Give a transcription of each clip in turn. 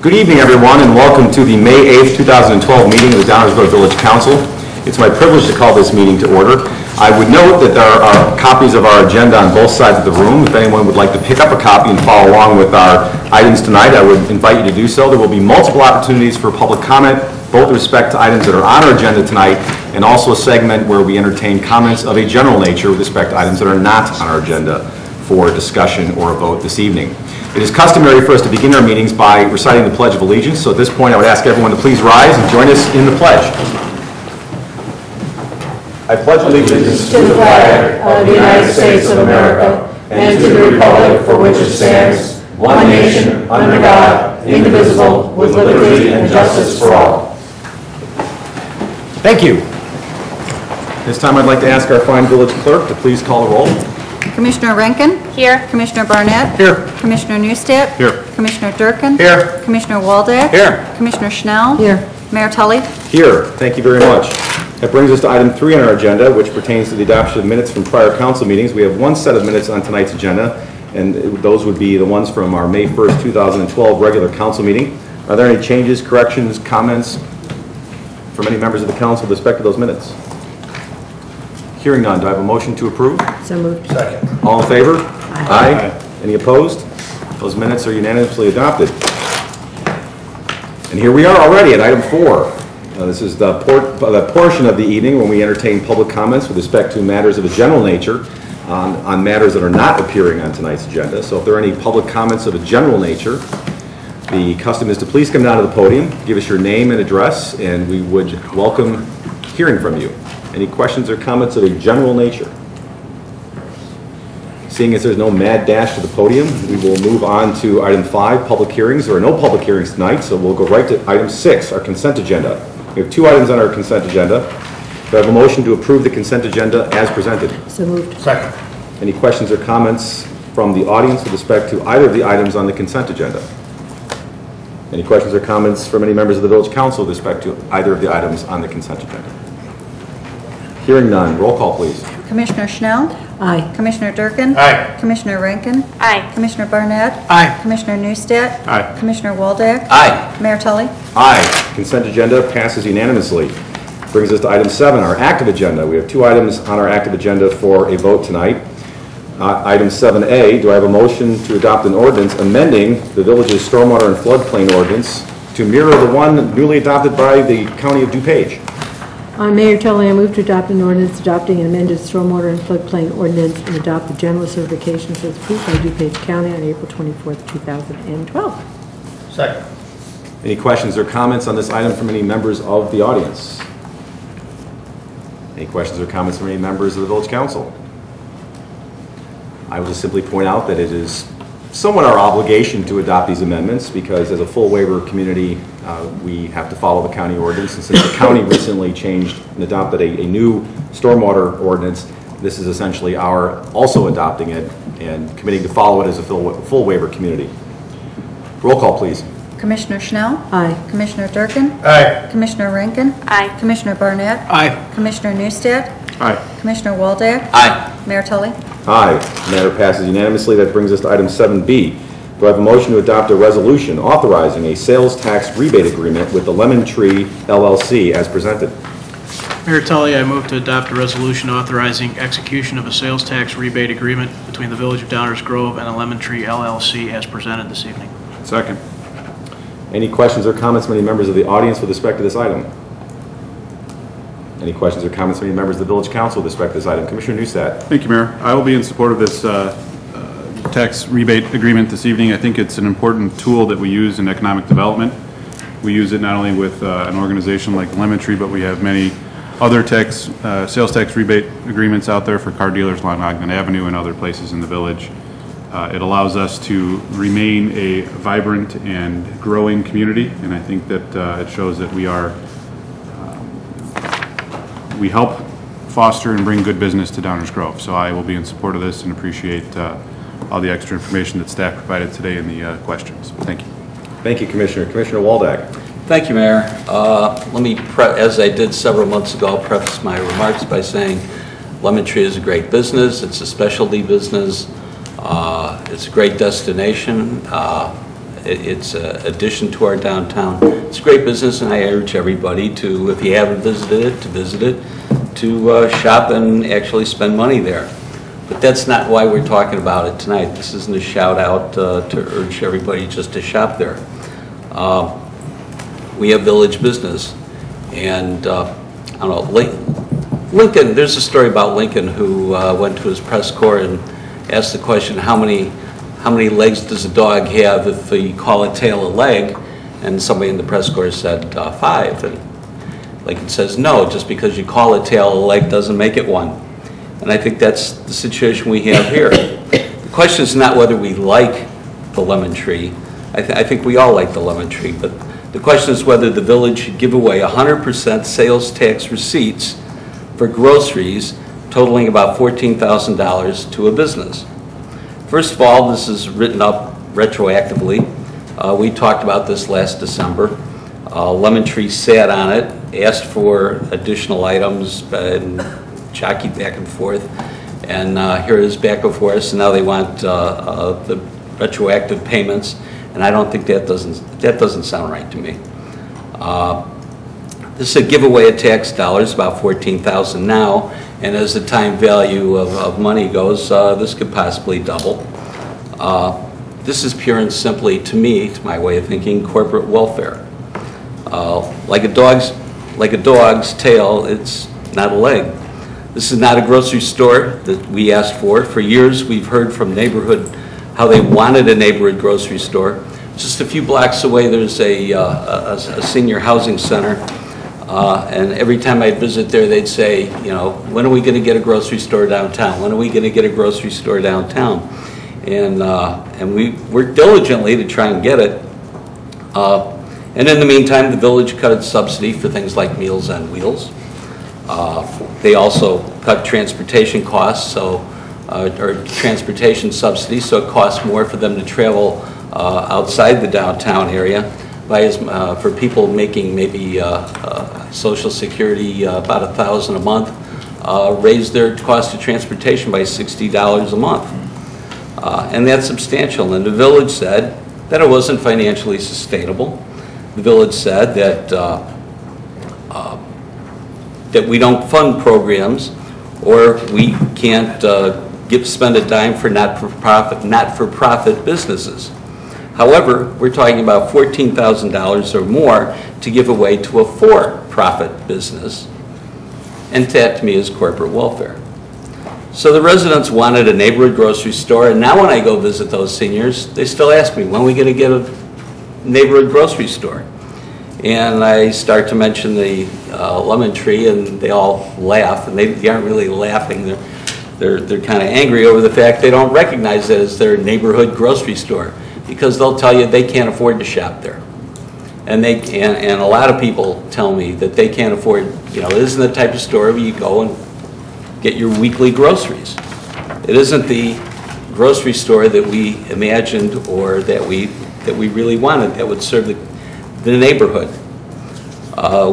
Good evening, everyone, and welcome to the May 8th, 2012 meeting of the Downers Grove Village Council. It's my privilege to call this meeting to order. I would note that there are copies of our agenda on both sides of the room. If anyone would like to pick up a copy and follow along with our items tonight, I would invite you to do so. There will be multiple opportunities for public comment, both with respect to items that are on our agenda tonight, and also a segment where we entertain comments of a general nature with respect to items that are not on our agenda for discussion or a vote this evening. It is customary for us to begin our meetings by reciting the Pledge of Allegiance, so at this point I would ask everyone to please rise and join us in the pledge. I pledge allegiance to the flag of the United States of America and to the republic for which it stands, one nation, under God, indivisible, with liberty and justice for all. Thank you. This time I'd like to ask our fine village clerk to please call the roll. Commissioner RHEINTGEN. Here. Commissioner Barnett. Here. Commissioner Neustadt. Here. Commissioner Durkin. Here. Commissioner WALDACK. Here. Commissioner SCHNELL. Here. Mayor TULLY. Here. Thank you very much. That brings us to item 3 on our agenda, which pertains to the adoption of minutes from prior council meetings. We have one set of minutes on tonight's agenda, and those would be the ones from our May 1st, 2012 regular council meeting. Are there any changes, corrections, comments from any members of the council with respect to those minutes? Hearing none, do I have a motion to approve? So moved. Second. All in favor? Aye. Any opposed? Those minutes are unanimously adopted. And here we are already at item 4. This is the portion of the evening when we entertain public comments with respect to matters of a general nature on matters that are not appearing on tonight's agenda. So if there are any public comments of a general nature, the custom is to please come down to the podium, give us your name and address, and we would welcome hearing from you. Any questions or comments of a general nature? Seeing as there's no mad dash to the podium, we will move on to item 5, public hearings. There are no public hearings tonight, so we'll go right to item 6, our consent agenda. We have 2 items on our consent agenda. Do I have a motion to approve the consent agenda as presented? So moved. Second. Any questions or comments from the audience with respect to either of the items on the consent agenda? Any questions or comments from any members of the village council with respect to either of the items on the consent agenda? Hearing none. Roll call, please. Commissioner SCHNELL. Aye. Commissioner Durkin. Aye. Commissioner RHEINTGEN. Aye. Commissioner Barnett. Aye. Commissioner Neustadt. Aye. Commissioner WALDACK. Aye. Mayor TULLY. Aye. Consent agenda passes unanimously. Brings us to item 7, our active agenda. We have 2 items on our active agenda for a vote tonight. Item 7A, do I have a motion to adopt an ordinance amending the village's stormwater and floodplain ordinance to mirror the one newly adopted by the County of DuPage? Mayor Tully, I move to adopt an ordinance adopting an amended stormwater and floodplain ordinance and adopt the general certifications as approved by DuPage County on April 24th, 2012. Second. Any questions or comments on this item from any members of the audience? Any questions or comments from any members of the village council? I will just simply point out that it is somewhat our obligation to adopt these amendments because as a full waiver community, we have to follow the county ordinance. And since the county recently changed and adopted a new stormwater ordinance, this is essentially our also adopting it and committing to follow it as a full waiver community. Roll call, please. Commissioner SCHNELL. Aye. Commissioner Durkin. Aye. Commissioner RHEINTGEN. Aye. Commissioner Barnett. Aye. Commissioner Neustadt. Aye. Commissioner WALDACK. Aye. Mayor TULLY. Aye. The matter passes unanimously. That brings us to item 7B. Do I have a motion to adopt a resolution authorizing a sales tax rebate agreement with the Lemon Tree LLC as presented? Mayor Tully, I move to adopt a resolution authorizing execution of a sales tax rebate agreement between the Village of Downers Grove and the Lemon Tree LLC as presented this evening. Second. Any questions or comments from any members of the audience with respect to this item? Any questions or comments from any members of the village council with respect to this item? Commissioner Neustadt. Thank you, Mayor. I will be in support of this tax rebate agreement this evening. I think it's an important tool that we use in economic development. We use it not only with an organization like Lemon Tree, but we have many other sales tax rebate agreements out there for car dealers along Ogden Avenue and other places in the village. It allows us to remain a vibrant and growing community, and I think that it shows that we help foster and bring good business to Downers Grove. So I will be in support of this and appreciate all the extra information that staff provided today in the questions. Thank you. Thank you, Commissioner. Commissioner Waldack. Thank you, Mayor. Let me, as I did several months ago, preface my remarks by saying Lemon Tree is a great business. It's a specialty business. It's a great destination. It's an addition to our downtown. It's a great business, and I urge everybody to, if you haven't visited it, to shop and actually spend money there. But that's not why we're talking about it tonight. This isn't a shout out to urge everybody just to shop there. We have village business, and I don't know, Lincoln, there's a story about Lincoln who went to his press corps and asked the question, how many legs does a dog have if you call a tail a leg? And somebody in the press corps said 5. And Lincoln says, no, just because you call a tail a leg doesn't make it one. And I think that's the situation we have here. The question is not whether we like the lemon tree. I think we all like the lemon tree, but the question is whether the village should give away 100% sales tax receipts for groceries totaling about $14,000 to a business. First of all, this is written up retroactively. We talked about this last December. Lemon Tree sat on it, asked for additional items, and jockeyed back and forth. And here it is back before us, and now they want the retroactive payments. And I don't think that doesn't sound right to me. This is a giveaway of tax dollars, about $14,000 now, and as the time value of money goes, this could possibly double. This is pure and simply, to me, to my way of thinking, corporate welfare. Like a dog's tail, it's not a leg. This is not a grocery store that we asked for. For years, we've heard from neighborhood how they wanted a neighborhood grocery store. Just a few blocks away, there's a senior housing center, and every time I'd visit there, they'd say, you know, when are we going to get a grocery store downtown? When are we going to get a grocery store downtown? And we worked diligently to try and get it. And in the meantime, the village cut its subsidy for things like Meals on Wheels. They also cut transportation costs, or transportation subsidies, so it costs more for them to travel outside the downtown area. For people making maybe Social Security about $1,000 a month, raised their cost of transportation by $60 a month. And that's substantial. And the village said that it wasn't financially sustainable. The village said that we don't fund programs, or we can't spend a dime for not-for-profit businesses. However, we're talking about $14,000 or more to give away to a for-profit business, and that to me is corporate welfare. So the residents wanted a neighborhood grocery store, and now when I go visit those seniors, they still ask me, when are we going to get a neighborhood grocery store? And I start to mention the lemon tree, and they all laugh, and they aren't really laughing. They're kind of angry over the fact they don't recognize it as their neighborhood grocery store, because they'll tell you they can't afford to shop there. And a lot of people tell me that they can't afford, you know, it isn't the type of store where you go and get your weekly groceries. It isn't the grocery store that we imagined or that we really wanted that would serve the neighborhood.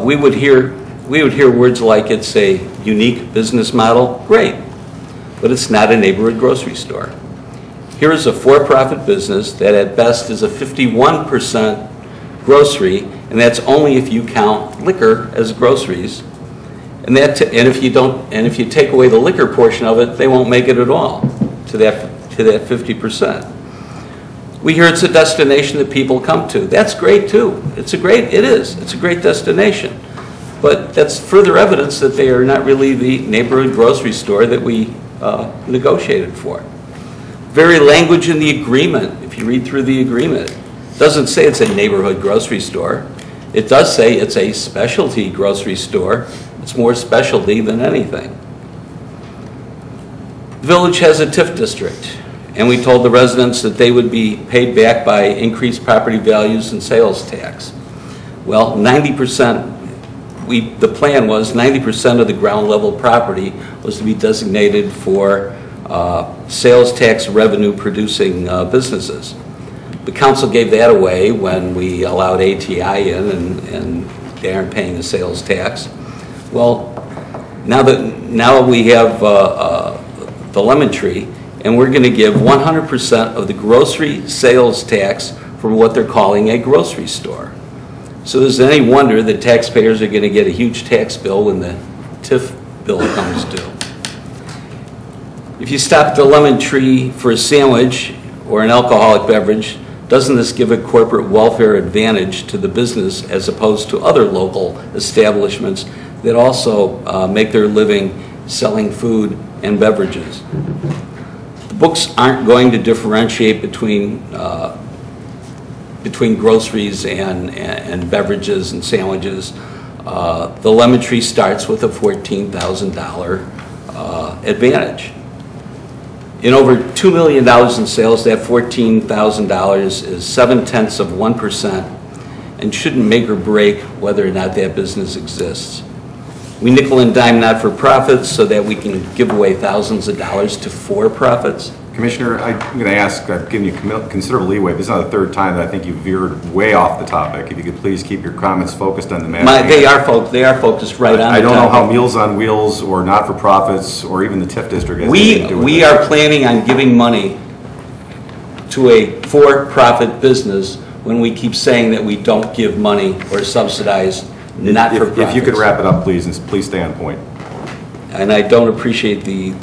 We would hear words like it's a unique business model. Great, but it's not a neighborhood grocery store. Here is a for-profit business that at best is a 51% grocery, and that's only if you count liquor as groceries. And if you take away the liquor portion of it, they won't make it at all to that 50%. We hear it's a destination that people come to. That's great too. It's a great destination. But that's further evidence that they are not really the neighborhood grocery store that we negotiated for. Very language in the agreement, if you read through the agreement, doesn't say it's a neighborhood grocery store. It does say it's a specialty grocery store. It's more specialty than anything. The village has a TIF district, and we told the residents that they would be paid back by increased property values and sales tax. Well, 90%, the plan was 90% of the ground level property was to be designated for sales tax revenue producing businesses. The council gave that away when we allowed ATI in, and they aren't paying the sales tax. Well, now we have the lemon tree, and we're going to give 100% of the grocery sales tax from what they're calling a grocery store. So is it any wonder that taxpayers are going to get a huge tax bill when the TIF bill comes due? If you stop at the Lemon Tree for a sandwich or an alcoholic beverage, doesn't this give a corporate welfare advantage to the business as opposed to other local establishments that also make their living selling food and beverages? The books aren't going to differentiate between groceries and beverages and sandwiches. The Lemon Tree starts with a $14,000 advantage. In over $2 million in sales, that $14,000 is 0.7% and shouldn't make or break whether or not that business exists. We nickel and dime not-for-profits so that we can give away thousands of dollars to for-profits. Commissioner, I'm going to ask, I've given you considerable leeway. This is not the third time that I think you veered way off the topic. If you could please keep your comments focused on the matter. They are focused right on the topic. I don't know how Meals on Wheels or not-for-profits or even the TIF district has anything to do with We are planning on giving money to a for-profit business when we keep saying that we don't give money or subsidize not-for-profits. If you could wrap it up, please, and please stay on point. And I don't appreciate the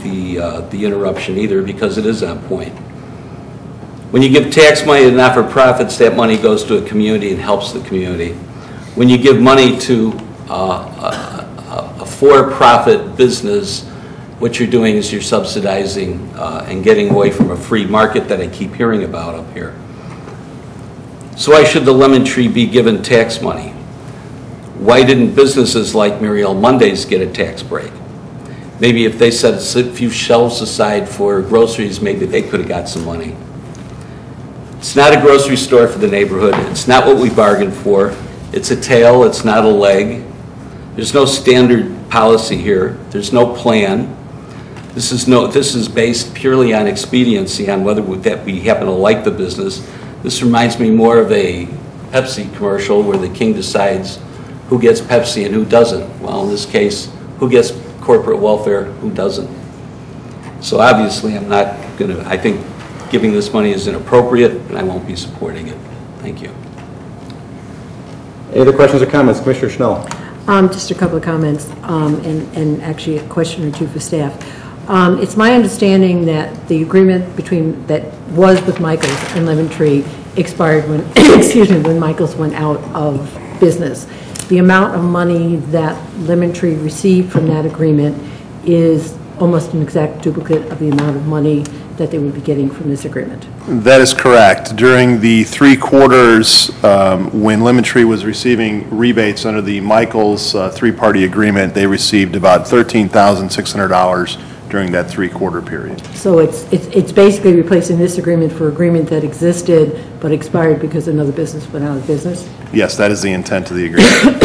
interruption either, because it is on point. When you give tax money to not-for-profits, that money goes to a community and helps the community. When you give money to a for-profit business, what you're doing is you're subsidizing and getting away from a free market that I keep hearing about up here. So why should the Lemon Tree be given tax money? Why didn't businesses like MARILYN Mondays get a tax break? Maybe if they set a few shelves aside for groceries, maybe they could have got some money. It's not a grocery store for the neighborhood. It's not what we bargained for. It's a tail, it's not a leg. There's no standard policy here. There's no plan. This is based purely on expediency, on whether that we happen to like the business. This reminds me more of a Pepsi commercial where the king decides who gets Pepsi and who doesn't. Well, in this case, who gets corporate welfare, who doesn't. So obviously I'm not going to, I think giving this money is inappropriate and I won't be supporting it. Thank you. Any other questions or comments? Commissioner Schnell. Just a couple of comments and actually a question or two for staff. It's my understanding that the agreement that was with Michaels and Lemon Tree expired when, excuse me, when Michaels went out of business. The amount of money that Lemon Tree received from that agreement is almost an exact duplicate of the amount of money that they would be getting from this agreement. That is correct. During the 3 quarters when Lemon Tree was receiving rebates under the Michaels three-party agreement, they received about $13,600 during that 3-quarter period. So it's basically replacing this agreement for agreement that existed but expired because another business went out of business? Yes, that is the intent of the agreement.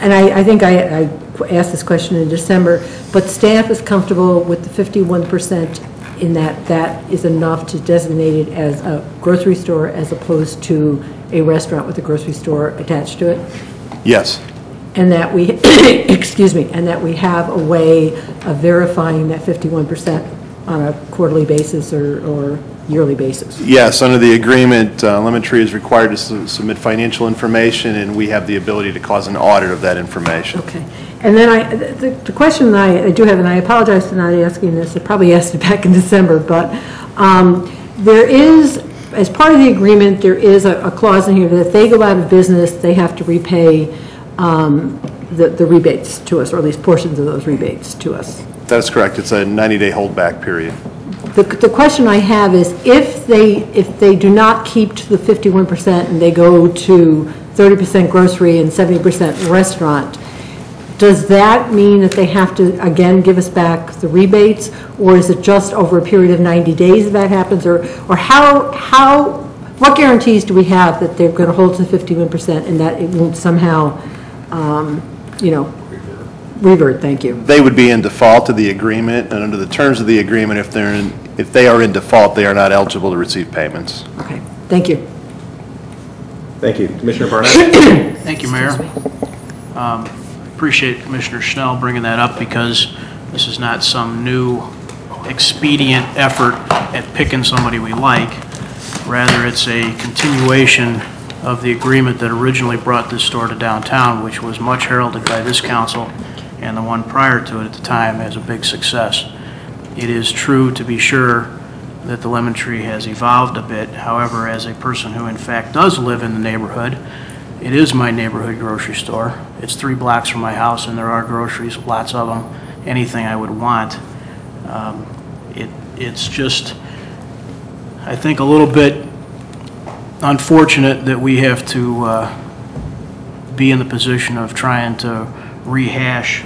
And I think I asked this question in December, but staff is comfortable with the 51% in that is enough to designate it as a grocery store as opposed to a restaurant with a grocery store attached to it? Yes. And that we, excuse me, and that we have a way of verifying that 51% on a quarterly basis or yearly basis? Yes, under the agreement, Lemon Tree is required to submit financial information, and we have the ability to cause an audit of that information. Okay. And then the question that I do have, and I apologize for not asking this, I probably asked it back in December, but there is, as part of the agreement, there is a clause in here that if they go out of business, they have to repay the rebates to us, or at least portions of those rebates to us. That is correct. It's a 90-day holdback period. The question I have is, if they do not keep to the 51% and they go to 30% grocery and 70% restaurant, does that mean that they have to, again, give us back the rebates, or is it just over a period of 90 days that happens, or what guarantees do we have that they're going to hold to 51% and that it won't somehow, revert? Thank you. They would be in default of the agreement, and under the terms of the agreement, if they are in default, they are not eligible to receive payments. Okay. Thank you. Thank you. Commissioner Barnett. Thank you, Mayor. Appreciate Commissioner Schnell bringing that up, because this is not some new expedient effort at picking somebody we like. Rather, it's a continuation of the agreement that originally brought this store to downtown, which was much heralded by this council and the one prior to it at the time as a big success. It is true, to be sure, that the Lemon Tree has evolved a bit. However, as a person who in fact does live in the neighborhood, it is my neighborhood grocery store. It's 3 blocks from my house, and there are groceries, lots of them, anything I would want. It's just, I think, a little bit unfortunate that we have to be in the position of trying to rehash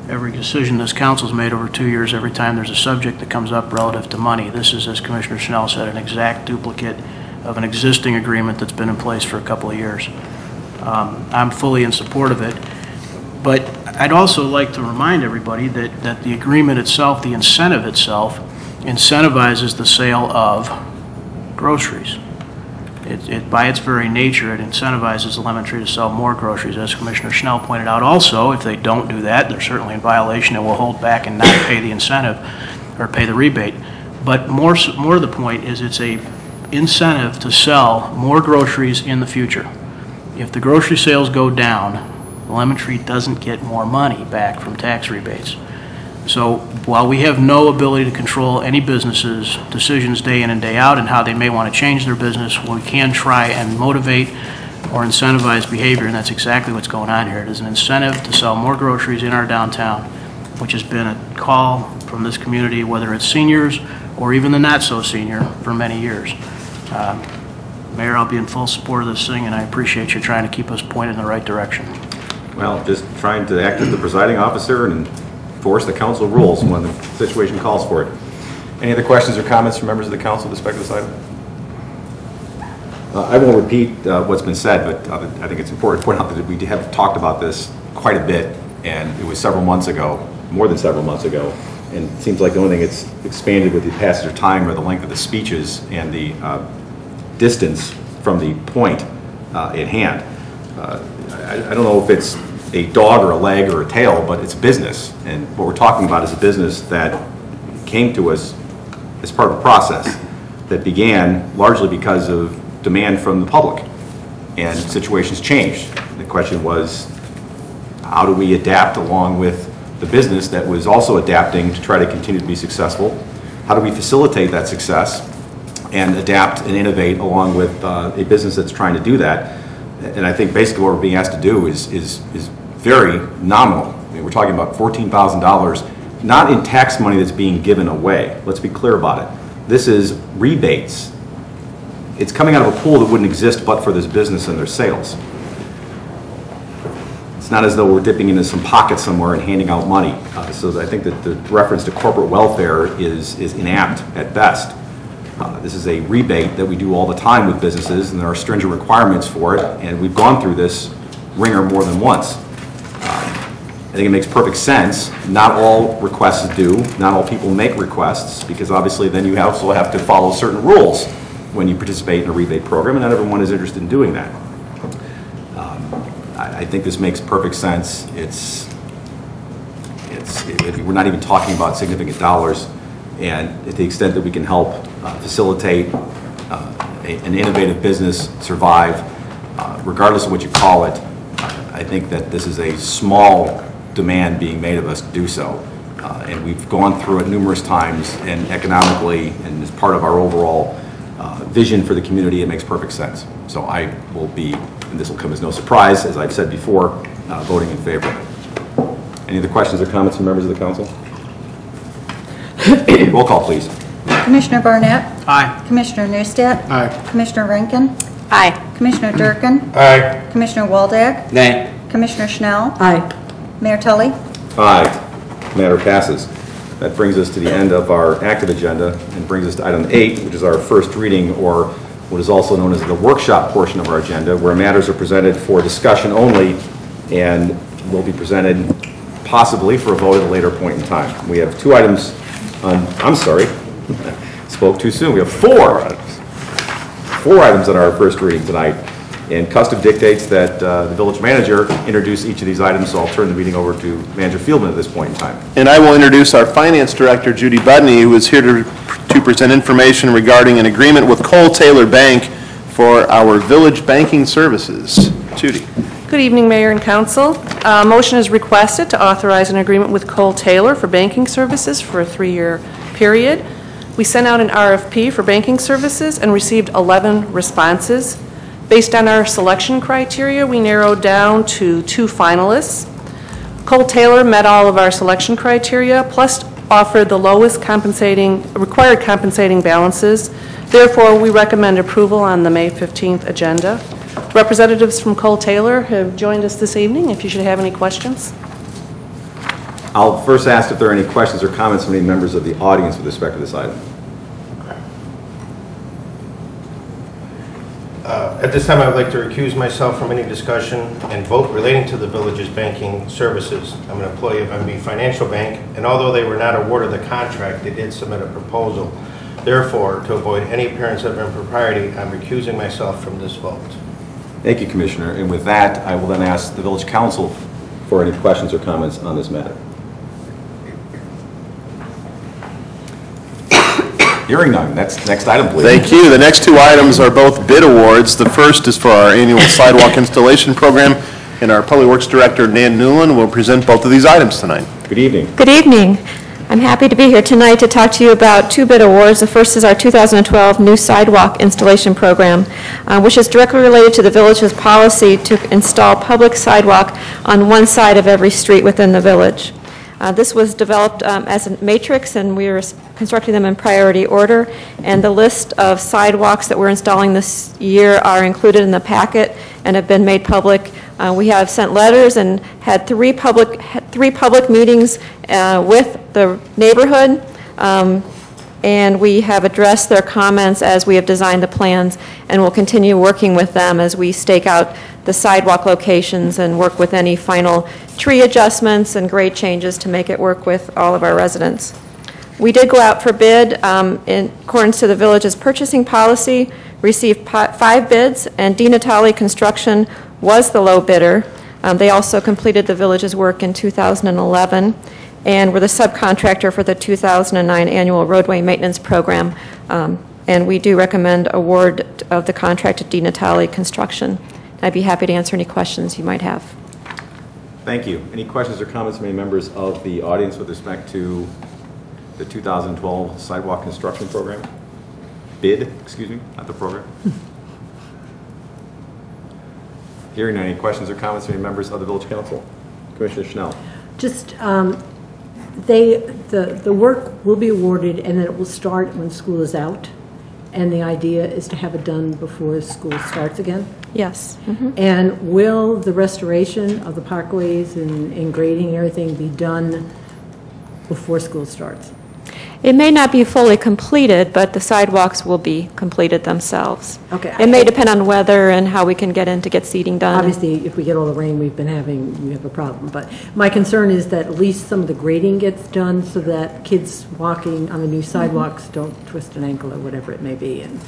every decision this council's made over 2 years every time there's a subject that comes up relative to money. This is, as Commissioner Schnell said, an exact duplicate of an existing agreement that's been in place for a couple of years. I'm fully in support of it, but I'd also like to remind everybody that the agreement itself, the incentive itself, incentivizes the sale of groceries. It by its very nature, it incentivizes the Lemon Tree to sell more groceries. As Commissioner Schnell pointed out also, if they don't do that, they're certainly in violation and will hold back and not pay the incentive or pay the rebate. But more to the point is it's a incentive to sell more groceries in the future. If the grocery sales go down, the Lemon Tree doesn't get more money back from tax rebates. So while we have no ability to control any business's decisions day in and day out and how they may want to change their business, we can try and motivate or incentivize behavior, and that's exactly what's going on here. It is an incentive to sell more groceries in our downtown, which has been a call from this community, whether it's seniors or even the not-so-senior, for many years. Mayor, I'll be in full support of this thing, and I appreciate you trying to keep us pointed in the right direction. Well, just trying to act as the presiding officer and enforce the council rules when the situation calls for it. Any other questions or comments from members of the council with respect to this item? I won't repeat what's been said, but I think it's important to point out that we have talked about this quite a bit, and it was several months ago, more than several months ago, and it seems like the only thing it's expanded with the passage of time or the length of the speeches and the distance from the point at hand. I don't know if it's a dog or a leg or a tail, but it's business. And what we're talking about is a business that came to us as part of a process that began largely because of demand from the public. And situations changed. The question was, how do we adapt along with the business that was also adapting to try to continue to be successful? How do we facilitate that success and adapt and innovate along with a business that's trying to do that? And I think basically what we're being asked to do is very nominal. I mean, we're talking about $14,000, not in tax money that's being given away. Let's be clear about it. This is rebates. It's coming out of a pool that wouldn't exist but for this business and their sales. It's not as though we're dipping into some pocket somewhere and handing out money. So I think that the reference to corporate welfare is inapt at best. This is a rebate that we do all the time with businesses, and there are stringent requirements for it, and we've gone through this ringer more than once. I think it makes perfect sense. Not all requests do. Not all people make requests, because obviously then you also have to follow certain rules when you participate in a rebate program, and not everyone is interested in doing that. I think this makes perfect sense. We're not even talking about significant dollars, and to the extent that we can help facilitate an innovative business survive, regardless of what you call it, I think that this is a small demand being made of us to do so. And we've gone through it numerous times, and economically, and as part of our overall vision for the community, it makes perfect sense. So I will be, and this will come as no surprise, as I've said before, voting in favor of it. Any other questions or comments from members of the council? Roll call, please. Commissioner Barnett? Aye. Commissioner Neustadt? Aye. Commissioner Rankin? Aye. Commissioner Durkin? Aye. Commissioner Waldeck? Nay. Commissioner Schnell? Aye. Mayor Tully? Aye. Matter passes. That brings us to the end of our active agenda and brings us to item 8, which is our first reading, or what is also known as the workshop portion of our agenda, where matters are presented for discussion only and will be presented possibly for a vote at a later point in time. We have 2 items on, I'm sorry, spoke too soon. We have 4 items on our first reading tonight. And custom dictates that the village manager introduce each of these items, so I'll turn the meeting over to Manager Fieldman at this point in time. And I will introduce our Finance Director, Judy Budney, who is here to present information regarding an agreement with Cole Taylor Bank for our village banking services. Judy. Good evening, Mayor and Council. Motion is requested to authorize an agreement with Cole Taylor for banking services for a 3-year period. We sent out an RFP for banking services and received 11 responses. Based on our selection criteria, we narrowed down to 2 finalists. Cole Taylor met all of our selection criteria, plus offered the lowest required compensating balances. Therefore, we recommend approval on the May 15th agenda. Representatives from Cole Taylor have joined us this evening, if you should have any questions. I'll first ask if there are any questions or comments from any members of the audience with respect to this item. At this time, I would like to recuse myself from any discussion and vote relating to the village's banking services. I'm an employee of MB Financial Bank, and although they were not awarded the contract, they did submit a proposal. Therefore, to avoid any appearance of impropriety, I'm recusing myself from this vote. Thank you, Commissioner. And with that, I will then ask the village council for any questions or comments on this matter. Hearing none. Next item, please. Thank you. The next 2 items are both bid awards. The first is for our annual sidewalk installation program, and our Public Works Director, Nan Newland, will present both of these items tonight. Good evening. Good evening. I'm happy to be here tonight to talk to you about 2 bid awards. The first is our 2012 new sidewalk installation program, which is directly related to the village's policy to install public sidewalk on one side of every street within the village. This was developed as a matrix, and we are constructing them in priority order. And the list of sidewalks that we're installing this year are included in the packet and have been made public. We have sent letters and had three public meetings with the neighborhood, and we have addressed their comments as we have designed the plans, and we'll continue working with them as we stake out the sidewalk locations and work with any final tree adjustments and grade changes to make it work with all of our residents. We did go out for bid in accordance to the village's purchasing policy, received 5 bids, and DiNatale Construction was the low bidder. They also completed the village's work in 2011 and were the subcontractor for the 2009 annual roadway maintenance program. And we do recommend award of the contract to DiNatale Construction. I'd be happy to answer any questions you might have. Thank you. Any questions or comments from any members of the audience with respect to the 2012 sidewalk construction program? Bid, excuse me, not the program. Hearing none, any questions or comments from any members of the village council? Commissioner Schnell. Just, the work will be awarded, and then it will start when school is out. And the idea is to have it done before school starts again? Yes. Mm-hmm. And will the restoration of the parkways and grading and everything be done before school starts? It may not be fully completed, but the sidewalks will be completed themselves. Okay. It may depend on weather and how we can get in to get seeding done. Obviously, if we get all the rain we've been having, we have a problem. But my concern is that at least some of the grading gets done so that kids walking on the new sidewalks don't twist an ankle or whatever it may be. And,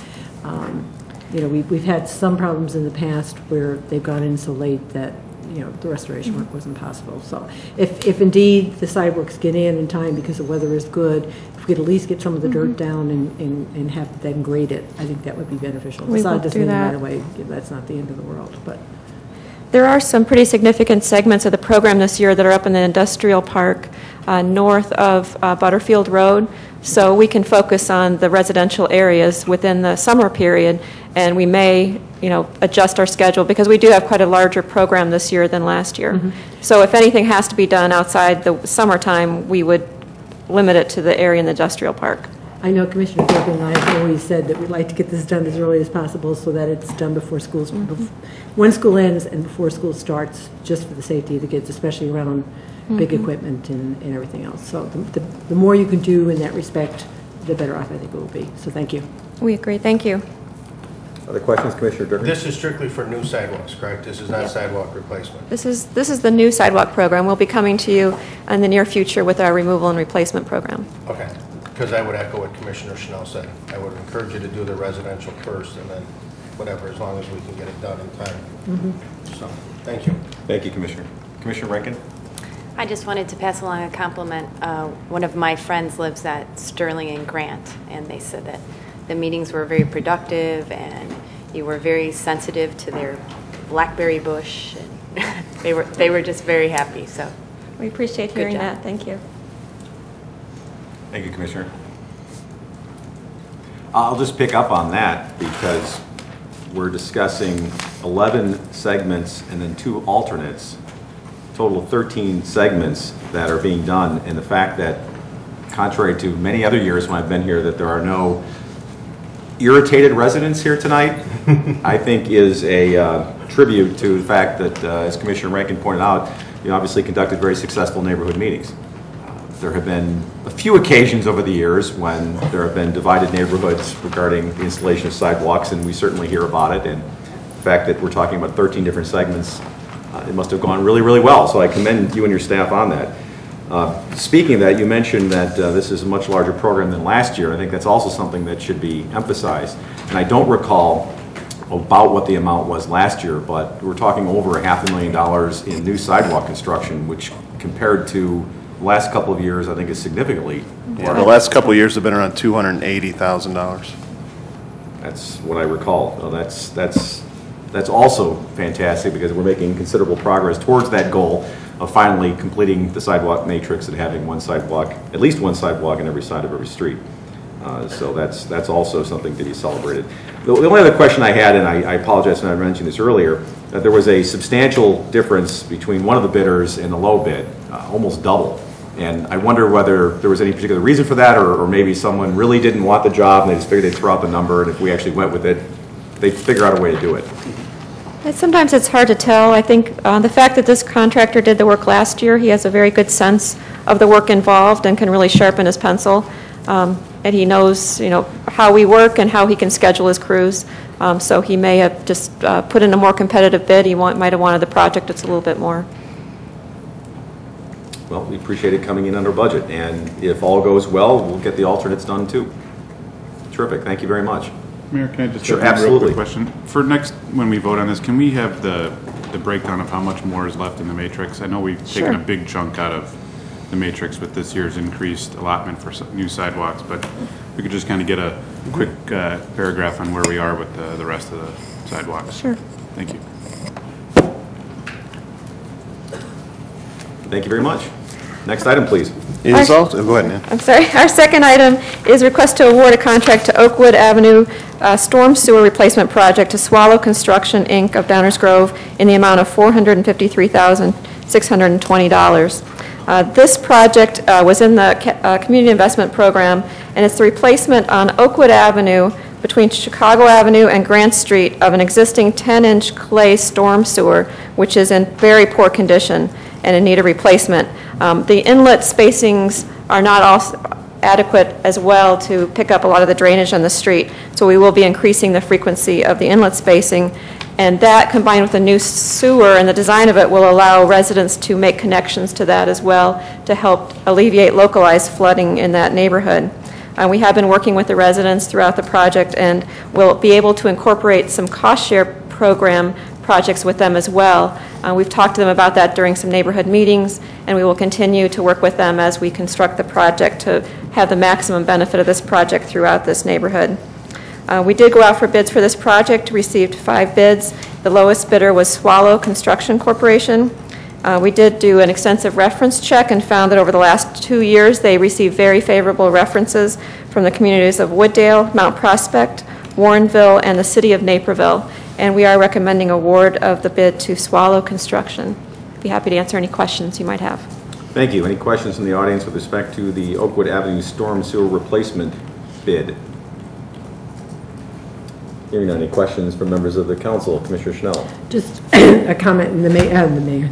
you know, we've had some problems in the past where they've gone in so late that, you know, the restoration work wasn't possible. So if indeed the sidewalks get in time because the weather is good, if we could at least get some of the dirt down and have them grade it, I think that would be beneficial. We will do that. Right away, that's not the end of the world. But there are some pretty significant segments of the program this year that are up in the industrial park north of Butterfield Road. So we can focus on the residential areas within the summer period, and we may, you know, adjust our schedule because we do have quite a larger program this year than last year. So if anything has to be done outside the summertime, we would limit it to the area in the industrial park. I know Commissioner Durkin and I have always said that we'd like to get this done as early as possible so that it's done before school, when school ends and before school starts, just for the safety of the kids, especially around big equipment and everything else. So the more you can do in that respect, the better off I think it will be. So thank you. We agree. Thank you. Other questions, Commissioner Durkin? This is strictly for new sidewalks, correct? This is not sidewalk replacement? This is the new sidewalk program. We'll be coming to you in the near future with our removal and replacement program. Okay, because I would echo what Commissioner Schnell said. I would encourage you to do the residential first and then whatever, as long as we can get it done in time. So, thank you. Thank you, Commissioner. Commissioner Rankin? I just wanted to pass along a compliment. One of my friends lives at Sterling and Grant, and they said that the meetings were very productive and you were very sensitive to their blackberry bush. And they were just very happy. So We appreciate Good hearing job. that. Thank you. Thank you, Commissioner. I'll just pick up on that because we're discussing 11 segments and then 2 alternates, total of 13 segments that are being done, and the fact that, contrary to many other years when I've been here, that there are no irritated residents here tonight, I think is a tribute to the fact that, as Commissioner Rankin pointed out, you obviously conducted very successful neighborhood meetings. There have been a few occasions over the years when there have been divided neighborhoods regarding the installation of sidewalks, and we certainly hear about it. And the fact that we're talking about 13 different segments, it must have gone really, really well. So I commend you and your staff on that. Speaking of that, you mentioned that this is a much larger program than last year. I think that's also something that should be emphasized. And I don't recall about what the amount was last year, but we're talking over $500,000 in new sidewalk construction, which compared to the last couple of years, I think is significantly Yeah, the last couple of years have been around $280,000. That's what I recall. So that's also fantastic because we're making considerable progress towards that goal of finally completing the sidewalk matrix and having one sidewalk, at least one sidewalk on every side of every street. So that's also something to be celebrated. The only other question I had, and I apologize when I mentioned this earlier, that there was a substantial difference between one of the bidders and the low bid, almost double. And I wonder whether there was any particular reason for that, or maybe someone really didn't want the job and they just figured they'd throw out the number, and if we actually went with it, they'd figure out a way to do it. Sometimes it's hard to tell. I think the fact that this contractor did the work last year, he has a very good sense of the work involved and can really sharpen his pencil. And he knows, how we work and how he can schedule his crews. So he may have just put in a more competitive bid. He might have wanted the project that's a little bit more. Well, we appreciate it coming in under budget, and if all goes well, we'll get the alternates done too. Terrific. Thank you very much. Mayor, can I just Sure, have a real absolutely. quick question? For next, when we vote on this, can we have the breakdown of how much more is left in the matrix? I know we've taken a big chunk out of the matrix with this year's increased allotment for new sidewalks, but we could just kind of get a quick paragraph on where we are with the rest of the sidewalks. Sure. Thank you. Thank you very much. Next item, please. Is also, go ahead, Nan. I'm sorry. Our second item is request to award a contract to Oakwood Avenue Storm Sewer Replacement Project to Swallow Construction, Inc. of Downers Grove in the amount of $453,620. This project was in the Community Investment Program, and it's the replacement on Oakwood Avenue between Chicago Avenue and Grant Street of an existing 10-inch clay storm sewer, which is in very poor condition and in need of replacement. The inlet spacings are not adequate as well to pick up a lot of the drainage on the street, so we will be increasing the frequency of the inlet spacing, and that combined with the new sewer and the design of it will allow residents to make connections to that as well to help alleviate localized flooding in that neighborhood. We have been working with the residents throughout the project, and we'll be able to incorporate some cost share program projects with them as well. We've talked to them about that during some neighborhood meetings, and we will continue to work with them as we construct the project to have the maximum benefit of this project throughout this neighborhood. We did go out for bids for this project, received 5 bids. The lowest bidder was Swallow Construction Corporation. We did do an extensive reference check and found that over the last 2 years they received very favorable references from the communities of Wooddale, Mount Prospect, Warrenville, and the city of Naperville. And we are recommending award of the bid to Swallow Construction. Be happy to answer any questions you might have. Thank you. Any questions from the audience with respect to the Oakwood Avenue Storm Sewer Replacement bid? Hearing none. Any questions from members of the council? Commissioner Schnell. Just a comment, and the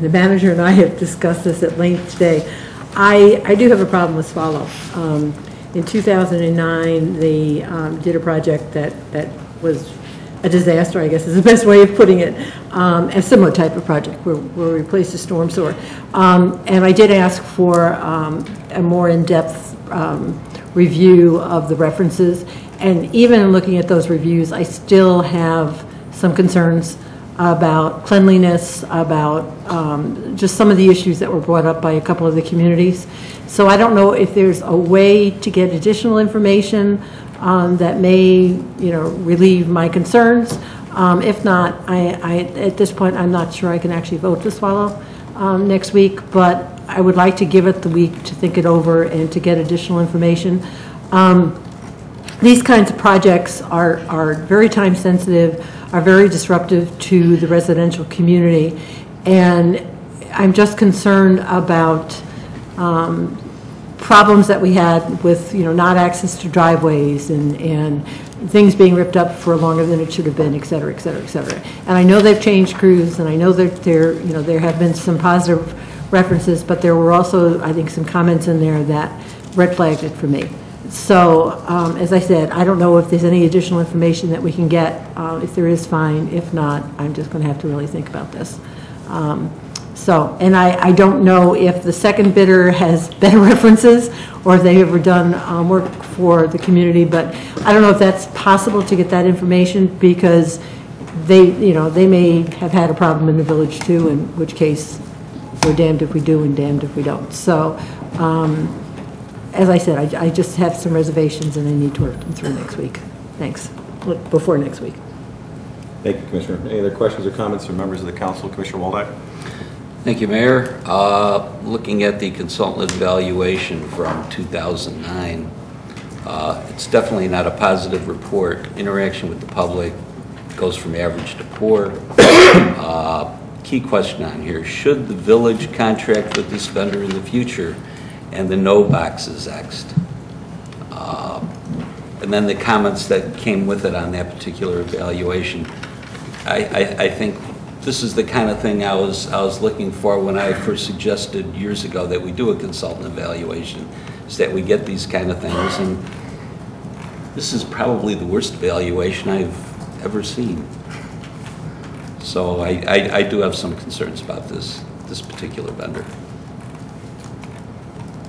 manager and I have discussed this at length today. I do have a problem with Swallow. In 2009, they did a project that was a disaster, I guess is the best way of putting it, a similar type of project where we replaced a storm sewer. And I did ask for a more in-depth review of the references, and even in looking at those reviews, I still have some concerns about cleanliness, about just some of the issues that were brought up by a couple of the communities. So I don't know if there's a way to get additional information that may, relieve my concerns. If not, at this point, I'm not sure I can actually vote to swallow next week, but I would like to give it the week to think it over and to get additional information. These kinds of projects are very time sensitive, are very disruptive to the residential community, and I'm just concerned about problems that we had with, not access to driveways and things being ripped up for longer than it should have been, et cetera, et cetera, et cetera. And I know they've changed crews, and I know that there have been some positive references, but there were also, I think, some comments in there that red flagged it for me. So, as I said, I don't know if there's any additional information that we can get. If there is, fine. If not, I'm just going to have to really think about this. And I don't know if the second bidder has better references or if they've ever done work for the community, but I don't know if that's possible to get that information, because they may have had a problem in the village too, in which case we're damned if we do and damned if we don't. So, as I said, I just have some reservations and I need to work them through next week. Thanks. Before next week. Thank you, Commissioner. Any other questions or comments from members of the council? Commissioner Waldeck? Thank you, Mayor. Looking at the consultant evaluation from 2009, it's definitely not a positive report. Interaction with the public goes from average to poor. Key question on here, should the village contract with this vendor in the future? And the no box is X'd. And then the comments that came with it on that particular evaluation. I think this is the kind of thing I was looking for when I first suggested years ago that we do a consultant evaluation, is that we get these kind of things. And this is probably the worst evaluation I've ever seen. So I do have some concerns about this particular vendor.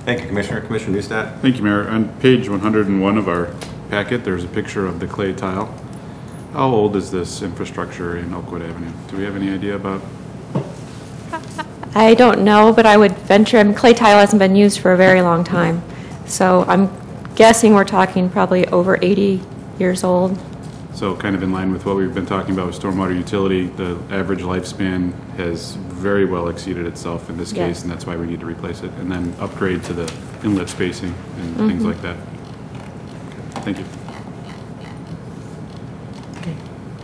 Thank you, Commissioner. Commissioner Neustadt? Thank you, Mayor. On page 101 of our packet, there's a picture of the clay tile. How old is this infrastructure in Oakwood Avenue? Do we have any idea about? I don't know, but I would venture, clay tile hasn't been used for a very long time. So I'm guessing we're talking probably over 80 years old. So kind of in line with what we've been talking about with stormwater utility, the average lifespan has very well exceeded itself in this case, and that's why we need to replace it, and then upgrade to the inlet spacing and things like that. Thank you.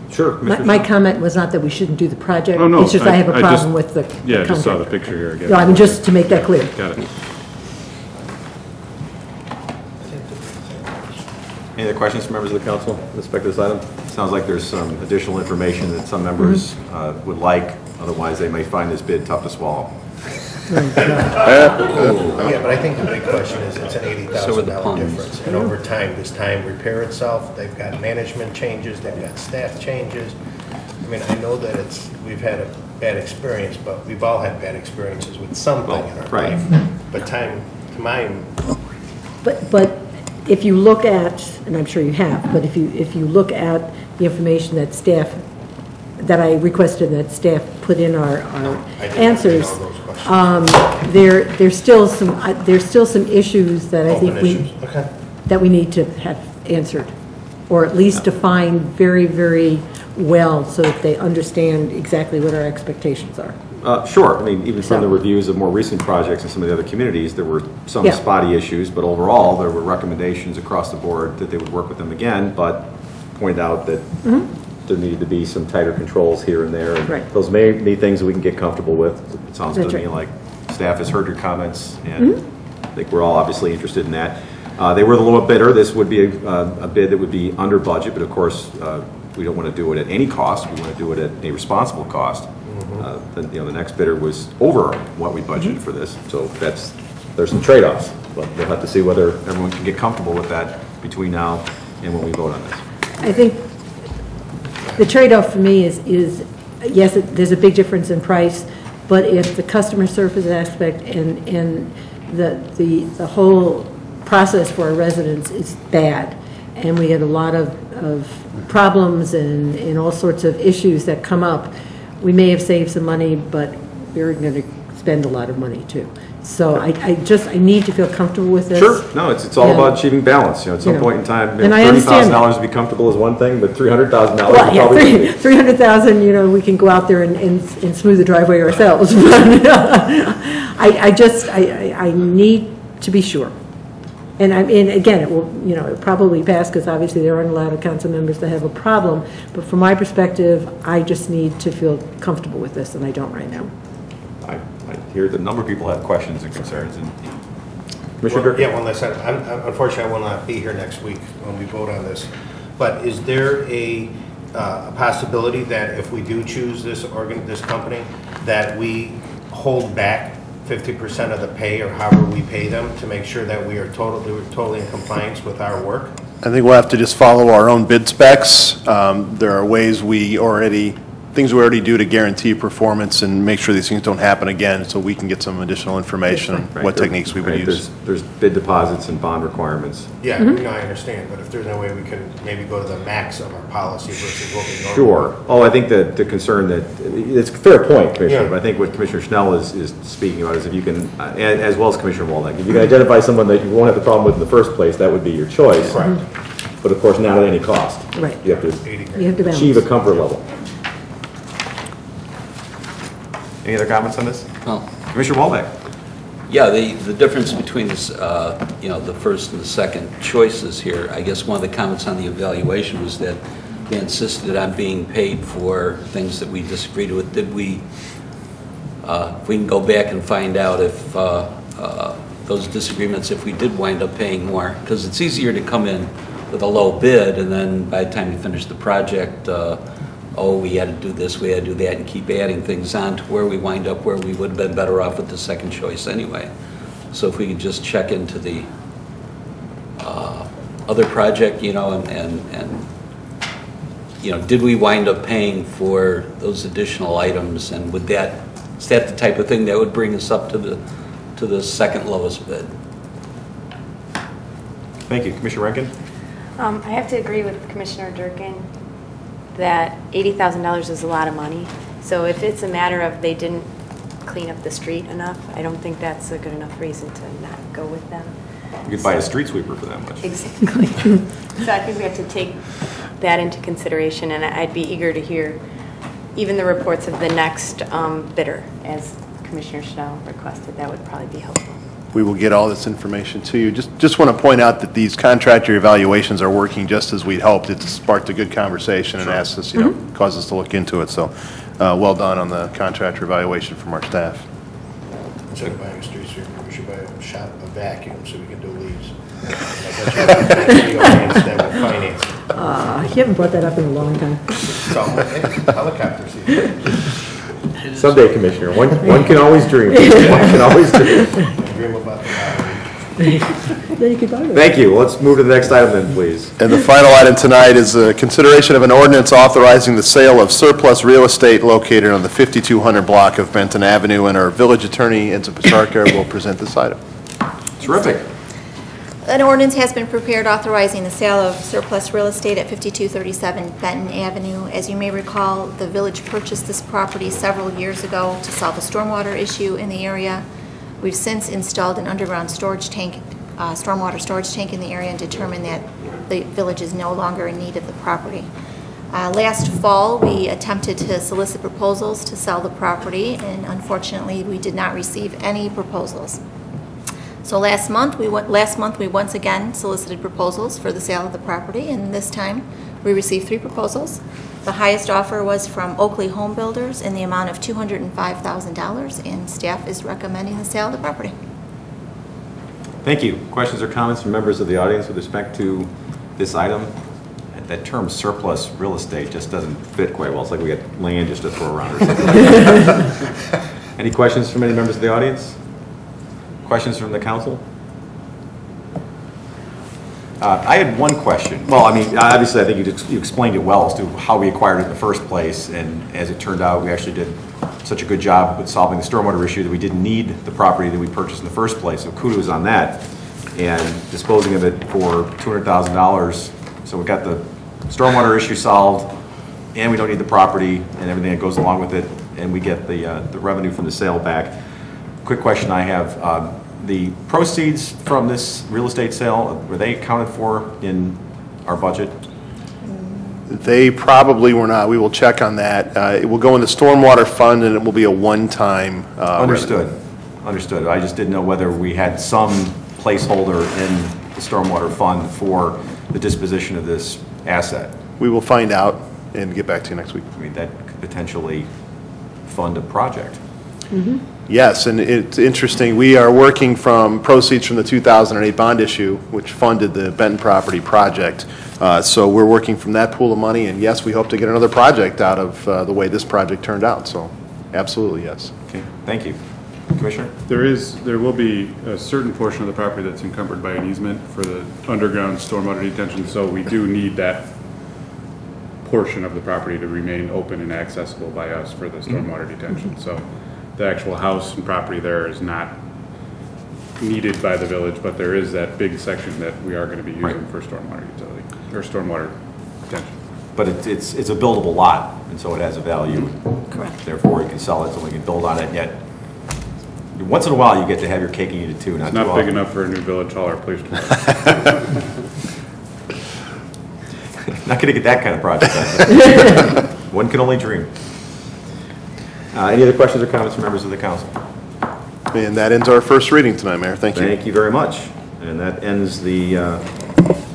Sure. My comment was not that we shouldn't do the project. Oh, no. It's just I have a problem with the Yeah, I just saw the picture here again. No, I mean, just to make that clear. Got it. Any other questions from members of the council with respect to this item? Sounds like there's some additional information that some members would like. Otherwise, they may find this bid tough to swallow. Yeah, but I think the big question is it's an $80,000 difference. And over time, does time repair itself? They've got management changes, they've got staff changes. I mean, I know that we've had a bad experience, but we've all had bad experiences with something in our life. But time, to mine. But if you look at, and I'm sure you have, but if you look at the information that staff, that I requested that staff put in our answers, there's still some issues that I think that we need to have answered, or at least defined very, very well so that they understand exactly what our expectations are. Sure. I mean, even from the reviews of more recent projects in some of the other communities, there were some spotty issues, but overall, there were recommendations across the board that they would work with them again, but pointed out that there needed to be some tighter controls here and there. And those may be things that we can get comfortable with. It sounds to me like staff has heard your comments, and I think we're all obviously interested in that. They were the low bidder. This would be a bid that would be under budget, but of course, we don't want to do it at any cost. We want to do it at a responsible cost. The next bidder was over what we budgeted for this, so there's some trade-offs, but we'll have to see whether everyone can get comfortable with that between now and when we vote on this. I think the trade-off for me is yes, there's a big difference in price, but if the customer service aspect and the whole process for our residents is bad, and we had a lot of of problems and all sorts of issues that come up, we may have saved some money, but we're going to spend a lot of money too. So I need to feel comfortable with this. Sure. No, it's all about achieving balance. At some point in time, $30,000 to be comfortable is one thing, but $300,000 is probably $300,000, we can go out there and smooth the driveway ourselves. But I need to be sure. And again, it will, it'll probably pass because obviously there aren't a lot of council members that have a problem. But from my perspective, I just need to feel comfortable with this, and I don't right now. I hear that a number of people have questions and concerns. And Commissioner Durkin? Yeah, one last time. Unfortunately, I will not be here next week when we vote on this. But is there a possibility that if we do choose this company, that we hold back 50% of the pay or however we pay them to make sure that we are totally in compliance with our work? I think we'll have to just follow our own bid specs. There are ways things we already do to guarantee performance and make sure these things don't happen again, so we can get some additional information on what techniques we would use. There's bid deposits and bond requirements. Yeah, I understand, but if there's no way we can maybe go to the max of our policy versus what we normally Sure. Oh, I think that the concern that, it's a fair point, Commissioner, but I think what Commissioner Schnell is speaking about is if you can, as well as Commissioner WALDACK, if you can identify someone that you won't have the problem with in the first place, that would be your choice. Right. But of course, not at any cost. Right. You have to balance. achieve a comfort level. Any other comments on this? Well, Commissioner WALDACK? yeah, the difference between this, the first and the second choices here, I guess one of the comments on the evaluation was that they insisted on being paid for things that we disagreed with. Did we, if we can go back and find out if those disagreements, if we did wind up paying more, because it's easier to come in with a low bid and then by the time you finish the project, we had to do this, we had to do that, and keep adding things on to where we wind up where we would have been better off with the second choice anyway. So if we could just check into the other project, did we wind up paying for those additional items, and is that the type of thing that would bring us up to the second lowest bid? Thank you. Commissioner Rankin? I have to agree with Commissioner Durkin that $80,000 is a lot of money. So if it's a matter of they didn't clean up the street enough, I don't think that's a good enough reason to not go with them. You could buy a street sweeper for that much. Exactly. So I think we have to take that into consideration, and I'd be eager to hear even the reports of the next bidder, as Commissioner Schnell requested. That would probably be helpful. We will get all this information to you. Just want to point out that these contractor evaluations are working just as we'd hoped. It sparked a good conversation and asked us, caused us to look into it. So well done on the contractor evaluation from our staff. Instead of buying a street sweeper, we should buy a vacuum so we can do leaves. You haven't brought that up in a long time. Helicopter season. Someday, Commissioner. One can always dream. One can always dream. Dream about the Thank you. Let's move to the next item then, please. And the final item tonight is a consideration of an ordinance authorizing the sale of surplus real estate located on the 5200 block of Benton Avenue, and our village attorney, Enzo Pisarka, will present this item. Terrific. An ordinance has been prepared authorizing the sale of surplus real estate at 5237 Benton Avenue. As you may recall, the village purchased this property several years ago to solve a stormwater issue in the area. We've since installed an underground storage tank, stormwater storage tank in the area, and determined that the village is no longer in need of the property. Last fall, we attempted to solicit proposals to sell the property, and unfortunately, we did not receive any proposals. So last month we once again solicited proposals for the sale of the property, and this time we received 3 proposals. The highest offer was from Oakley Home Builders in the amount of $205,000, and staff is recommending the sale of the property. Thank you. Questions or comments from members of the audience with respect to this item? That term surplus real estate just doesn't fit quite well. It's like we got land just to throw around or something like that. Any questions from any members of the audience? Questions from the council? I had one question. Well, I mean, obviously, I think you explained it well as to how we acquired it in the first place, and as it turned out, we actually did such a good job with solving the stormwater issue that we didn't need the property that we purchased in the first place, so kudos on that. And disposing of it for $200,000, so we got the stormwater issue solved, and we don't need the property and everything that goes along with it, and we get the revenue from the sale back. Quick question I have, the proceeds from this real estate sale, were they accounted for in our budget? They probably were not. We will check on that. It will go in the stormwater fund, and it will be a one-time Understood. revenue. Understood. I just didn't know whether we had some placeholder in the stormwater fund for the disposition of this asset. We will find out and get back to you next week. I mean, that could potentially fund a project. Yes, and it's interesting. We are working from proceeds from the 2008 bond issue, which funded the Benton property project. So we're working from that pool of money, and yes, we hope to get another project out of the way this project turned out. So absolutely, yes. Okay, thank you. Commissioner? There will be a certain portion of the property that's encumbered by an easement for the underground stormwater detention, so we do need that portion of the property to remain open and accessible by us for the stormwater detention. So the actual house and property there is not needed by the village, but there is that big section that we are going to be using for stormwater utility, or stormwater detention. But it's a buildable lot, and so it has a value. Correct. Therefore, you can sell it, so we can build on it, and yet once in a while you get to have your cake and eat it too. It's not big enough for a new village hall or police department. Not going to get that kind of project done. One can only dream. Any other questions or comments from members of the council? And that ends our first reading tonight, Mayor. Thank you. Thank you very much. And that ends the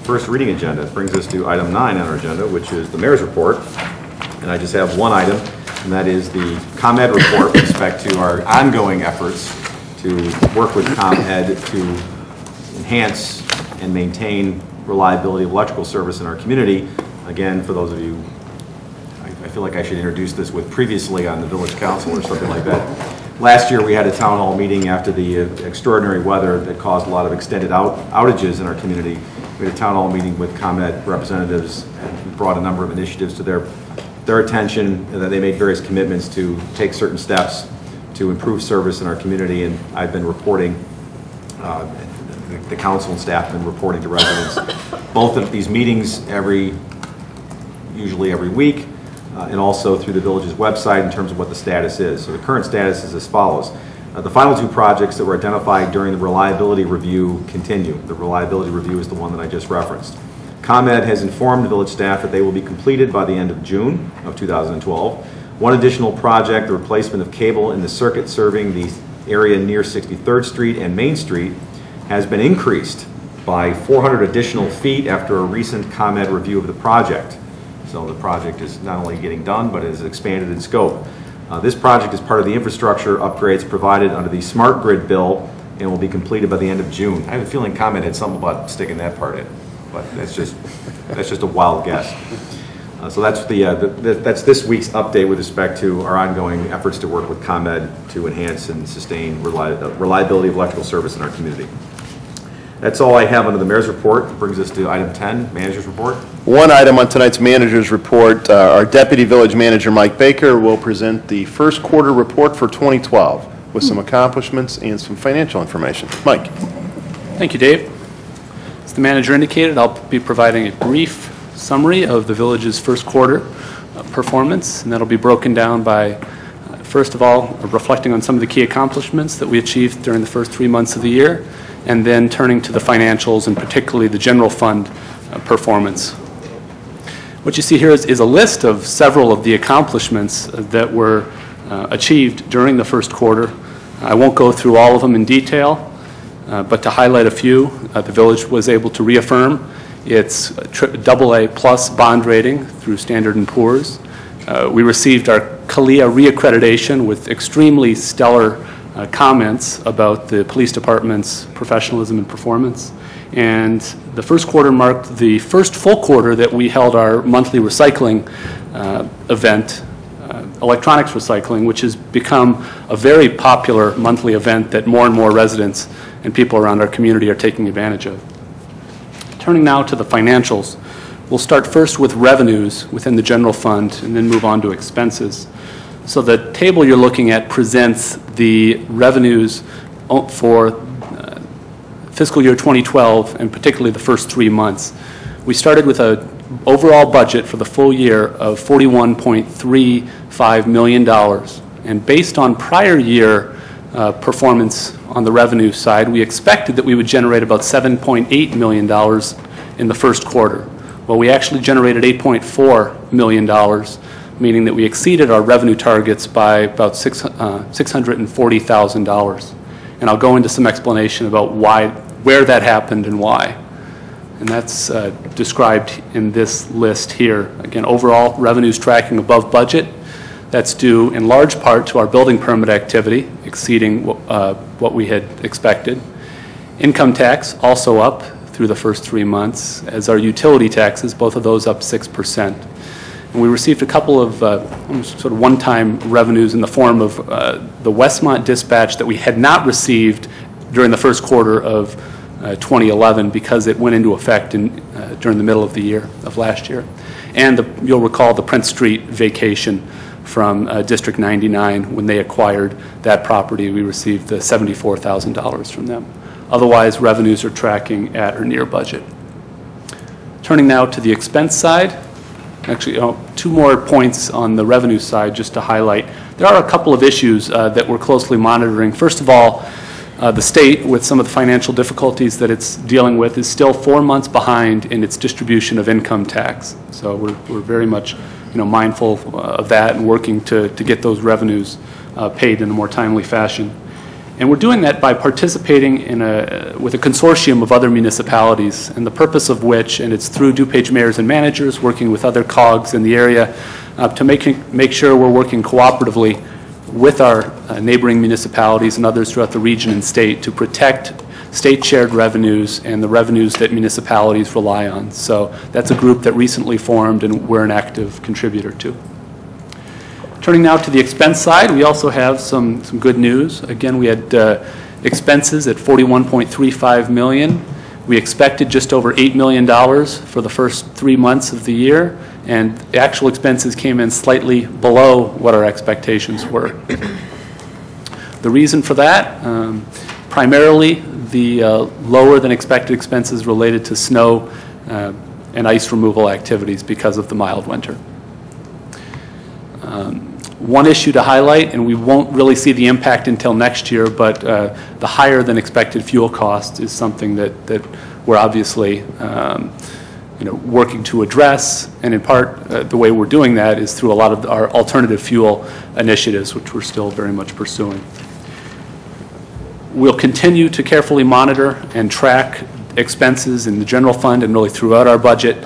first reading agenda. It brings us to item 9 on our agenda, which is the mayor's report. And I just have one item, and that is the ComEd report with respect to our ongoing efforts to work with ComEd to enhance and maintain reliability of electrical service in our community. Again, for those of you, I feel like I should introduce this with previously on the village council or something like that. Last year we had a town hall meeting after the extraordinary weather that caused a lot of extended outages in our community. We had a town hall meeting with ComEd representatives, and we brought a number of initiatives to their attention, and that they made various commitments to take certain steps to improve service in our community. And I've been reporting, the council and staff have been reporting to residents both at these meetings usually every week, and also through the village's website in terms of what the status is. So the current status is as follows. The final 2 projects that were identified during the reliability review continue. The reliability review is the one that I just referenced. ComEd has informed the village staff that they will be completed by the end of June of 2012. One additional project, the replacement of cable in the circuit serving the area near 63rd Street and Main Street, has been increased by 400 additional feet after a recent ComEd review of the project. So the project is not only getting done, but it is expanded in scope. This project is part of the infrastructure upgrades provided under the Smart Grid bill and will be completed by the end of June. I have a feeling ComEd had something about sticking that part in, but that's just a wild guess. So that's that's this week's update with respect to our ongoing efforts to work with ComEd to enhance and sustain reliability of electrical service in our community. That's all I have under the mayor's report. It brings us to item 10, manager's report. One item on tonight's manager's report, our Deputy Village Manager, Mike Baker, will present the first quarter report for 2012 with some accomplishments and some financial information. Mike. Thank you, Dave. As the manager indicated, I'll be providing a brief summary of the village's first quarter performance, and that'll be broken down by, first of all, reflecting on some of the key accomplishments that we achieved during the first 3 months of the year, and then turning to the financials and particularly the general fund performance. What you see here is a list of several of the accomplishments that were achieved during the first quarter. I won't go through all of them in detail, but to highlight a few, the village was able to reaffirm its AA+ bond rating through Standard & Poor's. We received our CALIA reaccreditation with extremely stellar comments about the police department's professionalism and performance. And the first quarter marked the first full quarter that we held our monthly recycling event, electronics recycling, which has become a very popular monthly event that more and more residents and people around our community are taking advantage of. Turning now to the financials, we'll start first with revenues within the general fund and then move on to expenses. So the table you're looking at presents the revenues for fiscal year 2012, and particularly the first 3 months. We started with a overall budget for the full year of $41.35 million. And based on prior year performance on the revenue side, we expected that we would generate about $7.8 million in the first quarter. Well, we actually generated $8.4 million, meaning that we exceeded our revenue targets by about $640,000. And I'll go into some explanation about where that happened and why. And that's described in this list here. Again, overall, revenues tracking above budget. That's due in large part to our building permit activity exceeding what we had expected. Income tax also up through the first 3 months, as our utility taxes, both of those up 6%. And we received a couple of sort of one-time revenues in the form of the Westmont dispatch that we had not received during the first quarter of 2011 because it went into effect during the middle of the year of last year. And you'll recall the Prince Street vacation from District 99 when they acquired that property. We received the $74,000 from them. Otherwise, revenues are tracking at or near budget. Turning now to the expense side. Actually, 2 more points on the revenue side just to highlight. There are a couple of issues that we're closely monitoring. First of all, the state, with some of the financial difficulties that it's dealing with, is still 4 months behind in its distribution of income tax. So we're very much mindful of that and working to get those revenues paid in a more timely fashion. And we're doing that by participating with a consortium of other municipalities, and the purpose of which, and it's through DuPage mayors and managers, working with other COGs in the area, to make sure we're working cooperatively with our neighboring municipalities and others throughout the region and state to protect state-shared revenues and the revenues that municipalities rely on. So that's a group that recently formed and we're an active contributor to. Turning now to the expense side, we also have some good news. Again, we had expenses at $41.35 million. We expected just over $8 million for the first 3 months of the year, and the actual expenses came in slightly below what our expectations were. The reason for that, primarily the lower than expected expenses related to snow and ice removal activities because of the mild winter. One issue to highlight, and we won't really see the impact until next year, but the higher than expected fuel cost is something that we're obviously working to address, and in part the way we're doing that is through a lot of our alternative fuel initiatives, which we're still very much pursuing. We'll continue to carefully monitor and track expenses in the general fund and really throughout our budget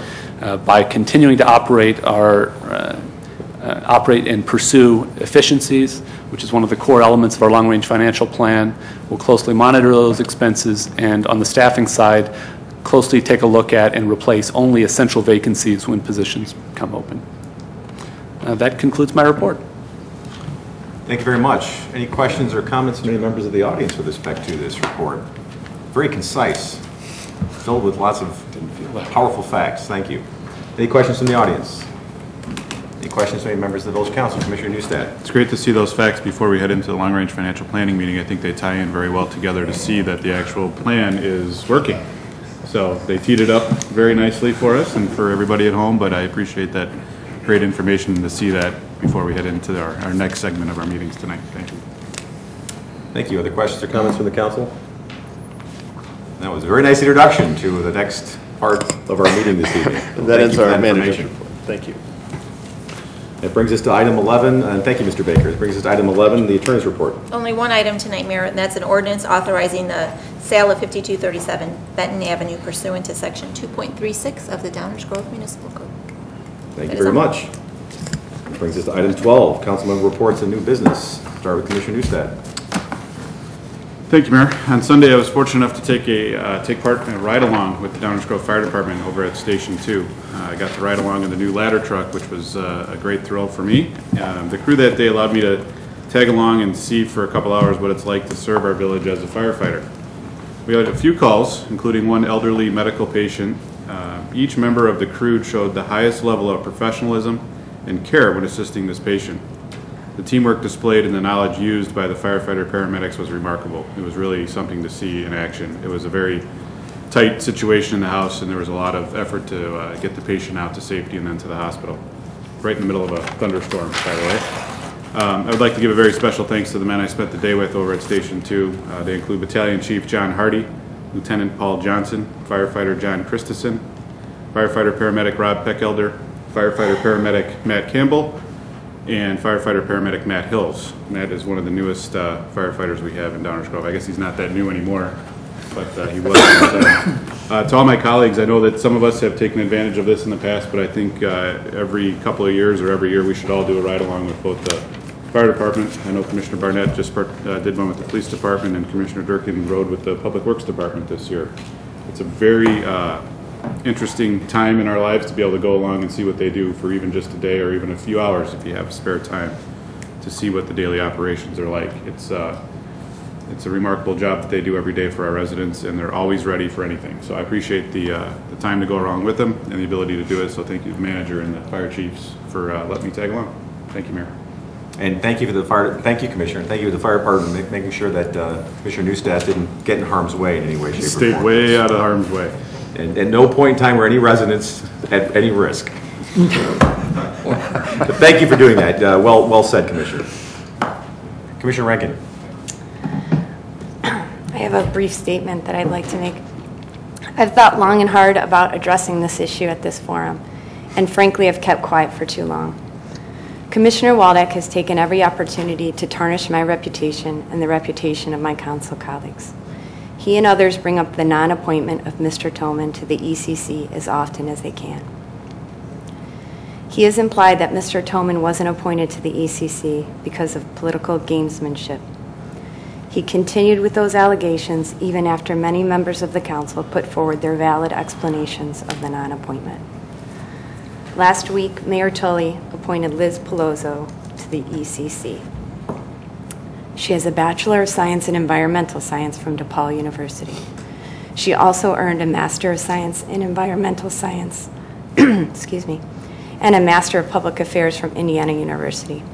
by continuing to operate and pursue efficiencies, which is one of the core elements of our long-range financial plan. We'll closely monitor those expenses, and on the staffing side, closely take a look at and replace only essential vacancies when positions come open. That concludes my report. Thank you very much. Any questions or comments from any members of the audience with respect to this report? Very concise, filled with lots of powerful facts. Thank you. Any questions from the audience? Any questions from any members of the Village Council? Commissioner Neustadt. It's great to see those facts before we head into the long-range financial planning meeting. I think they tie in very well together to see that the actual plan is working. So they teed it up very nicely for us and for everybody at home, but I appreciate that great information to see that before we head into our next segment of our meetings tonight. Thank you. Thank you. Other questions or comments from the council? That was a very nice introduction to the next part of our meeting this evening. That ends our manager's report. Thank you. That brings us to item 11, and thank you, Mr. Baker. It brings us to item 11, the attorney's report. Only one item tonight, Mayor, and that's an ordinance authorizing the sale of 5237 Benton Avenue pursuant to Section 2.36 of the Downers Grove Municipal Code. Thank you very much. That brings us to item 12, council member reports and new business. Start with Commissioner Neustadt. Thank you, Mayor. On Sunday, I was fortunate enough to take part in a ride-along with the Downers Grove Fire Department over at Station 2. I got to ride along in the new ladder truck, which was a great thrill for me. The crew that day allowed me to tag along and see for a couple hours what it's like to serve our village as a firefighter. We had a few calls, including one elderly medical patient. Each member of the crew showed the highest level of professionalism and care when assisting this patient. The teamwork displayed and the knowledge used by the firefighter paramedics was remarkable. It was really something to see in action. It was a very tight situation in the house, and there was a lot of effort to get the patient out to safety and then to the hospital, right in the middle of a thunderstorm, by the way. I would like to give a very special thanks to the men I spent the day with over at Station 2. They include Battalion Chief John Hardy, Lieutenant Paul Johnson, Firefighter John Christensen, Firefighter Paramedic Rob Peckelder, Firefighter Paramedic Matt Campbell, and Firefighter Paramedic Matt Hills. Matt is one of the newest firefighters we have in Downers Grove. I guess he's not that new anymore, but he was. To all my colleagues, I know that some of us have taken advantage of this in the past, but I think every couple of years or every year we should all do a ride along with both the fire department. I know Commissioner Barnett just did one with the police department, and Commissioner Durkin rode with the Public Works Department this year. It's a very interesting time in our lives to be able to go along and see what they do for even just a day or even a few hours if you have spare time to see what the daily operations are like. It's a remarkable job that they do every day for our residents, and they're always ready for anything. So I appreciate the time to go along with them and the ability to do it. So thank you to the manager and the fire chiefs for letting me tag along. Thank you, Mayor. And thank you for the fire. Thank you, Commissioner. Thank you to the fire department making sure that Commissioner Neustadt didn't get in harm's way in any way, shape, or form. Stayed way out of harm's way. And at no point in time were any residents at any risk. But thank you for doing that. Well said, Commissioner. Commissioner Rankin. I have a brief statement that I'd like to make. I've thought long and hard about addressing this issue at this forum, and frankly, I've kept quiet for too long. Commissioner Waldeck has taken every opportunity to tarnish my reputation and the reputation of my council colleagues. He and others bring up the non-appointment of Mr. Tolman to the ECC as often as they can. He has implied that Mr. Tolman wasn't appointed to the ECC because of political gamesmanship. He continued with those allegations even after many members of the council put forward their valid explanations of the non-appointment. Last week, Mayor Tully appointed Liz Peloso to the ECC. She has a Bachelor of Science in Environmental Science from DePaul University. She also earned a Master of Science in Environmental Science, excuse me, and a Master of Public Affairs from Indiana University.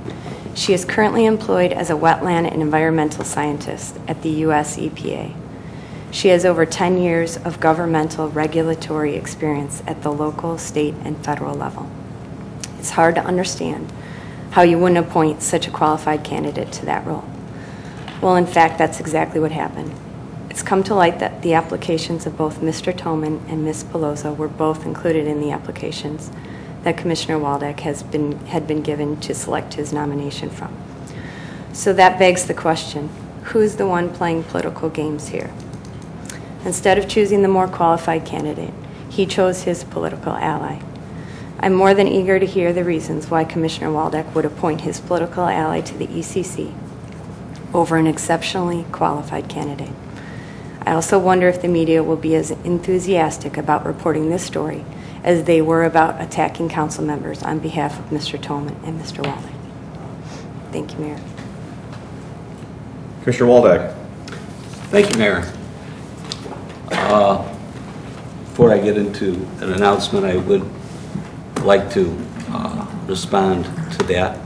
She is currently employed as a wetland and environmental scientist at the U.S. EPA. She has over 10 years of governmental regulatory experience at the local, state, and federal level. It's hard to understand how you wouldn't appoint such a qualified candidate to that role. Well, in fact, that's exactly what happened. It's come to light that the applications of both Mr. Tolman and Ms. Peloso were both included in the applications that Commissioner Waldeck had been given to select his nomination from. So that begs the question, who's the one playing political games here? Instead of choosing the more qualified candidate, he chose his political ally. I'm more than eager to hear the reasons why Commissioner Waldeck would appoint his political ally to the ECC over an exceptionally qualified candidate. I also wonder if the media will be as enthusiastic about reporting this story as they were about attacking council members on behalf of Mr. Tolman and Mr. Waldeck. Thank you, Mayor. Commissioner Waldeck. Thank you, Mayor. Before I get into an announcement, I would like to respond to that.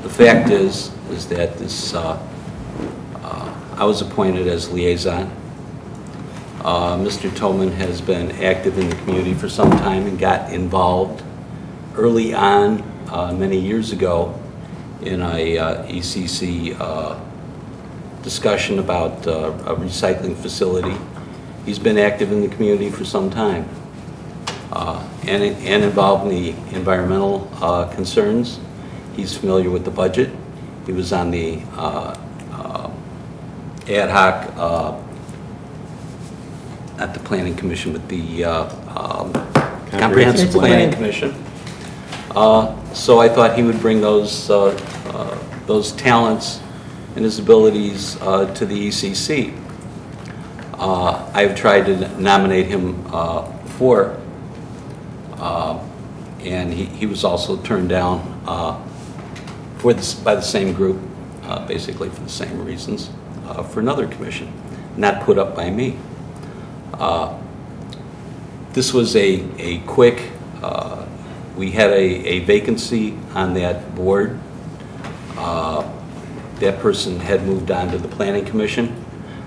The fact is that this, I was appointed as liaison. Mr. Tolman has been active in the community for some time and got involved early on, many years ago, in a ECC discussion about a recycling facility. He's been active in the community for some time and involved in the environmental concerns. He's familiar with the budget. He was on the ad hoc, not the Planning Commission, but the Comprehensive Planning Commission. So I thought he would bring those talents and his abilities to the ECC. I've tried to nominate him before, and he was also turned down by the same group, basically for the same reasons, for another commission, not put up by me. This was a quick, we had a vacancy on that board. That person had moved on to the Planning Commission.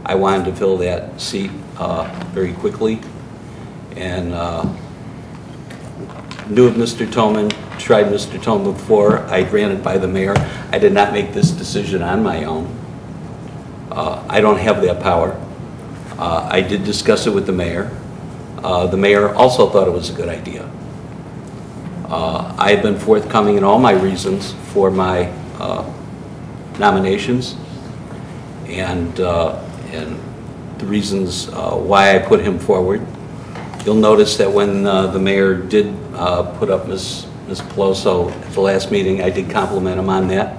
I wanted to fill that seat very quickly, and knew of Mr. Toman, tried Mr. Toman before. I ran it by the mayor. I did not make this decision on my own. I don't have that power. I did discuss it with the mayor. The mayor also thought it was a good idea. I have been forthcoming in all my reasons for my nominations and the reasons why I put him forward. You'll notice that when the mayor did put up Ms. Peloso at the last meeting, I did compliment him on that.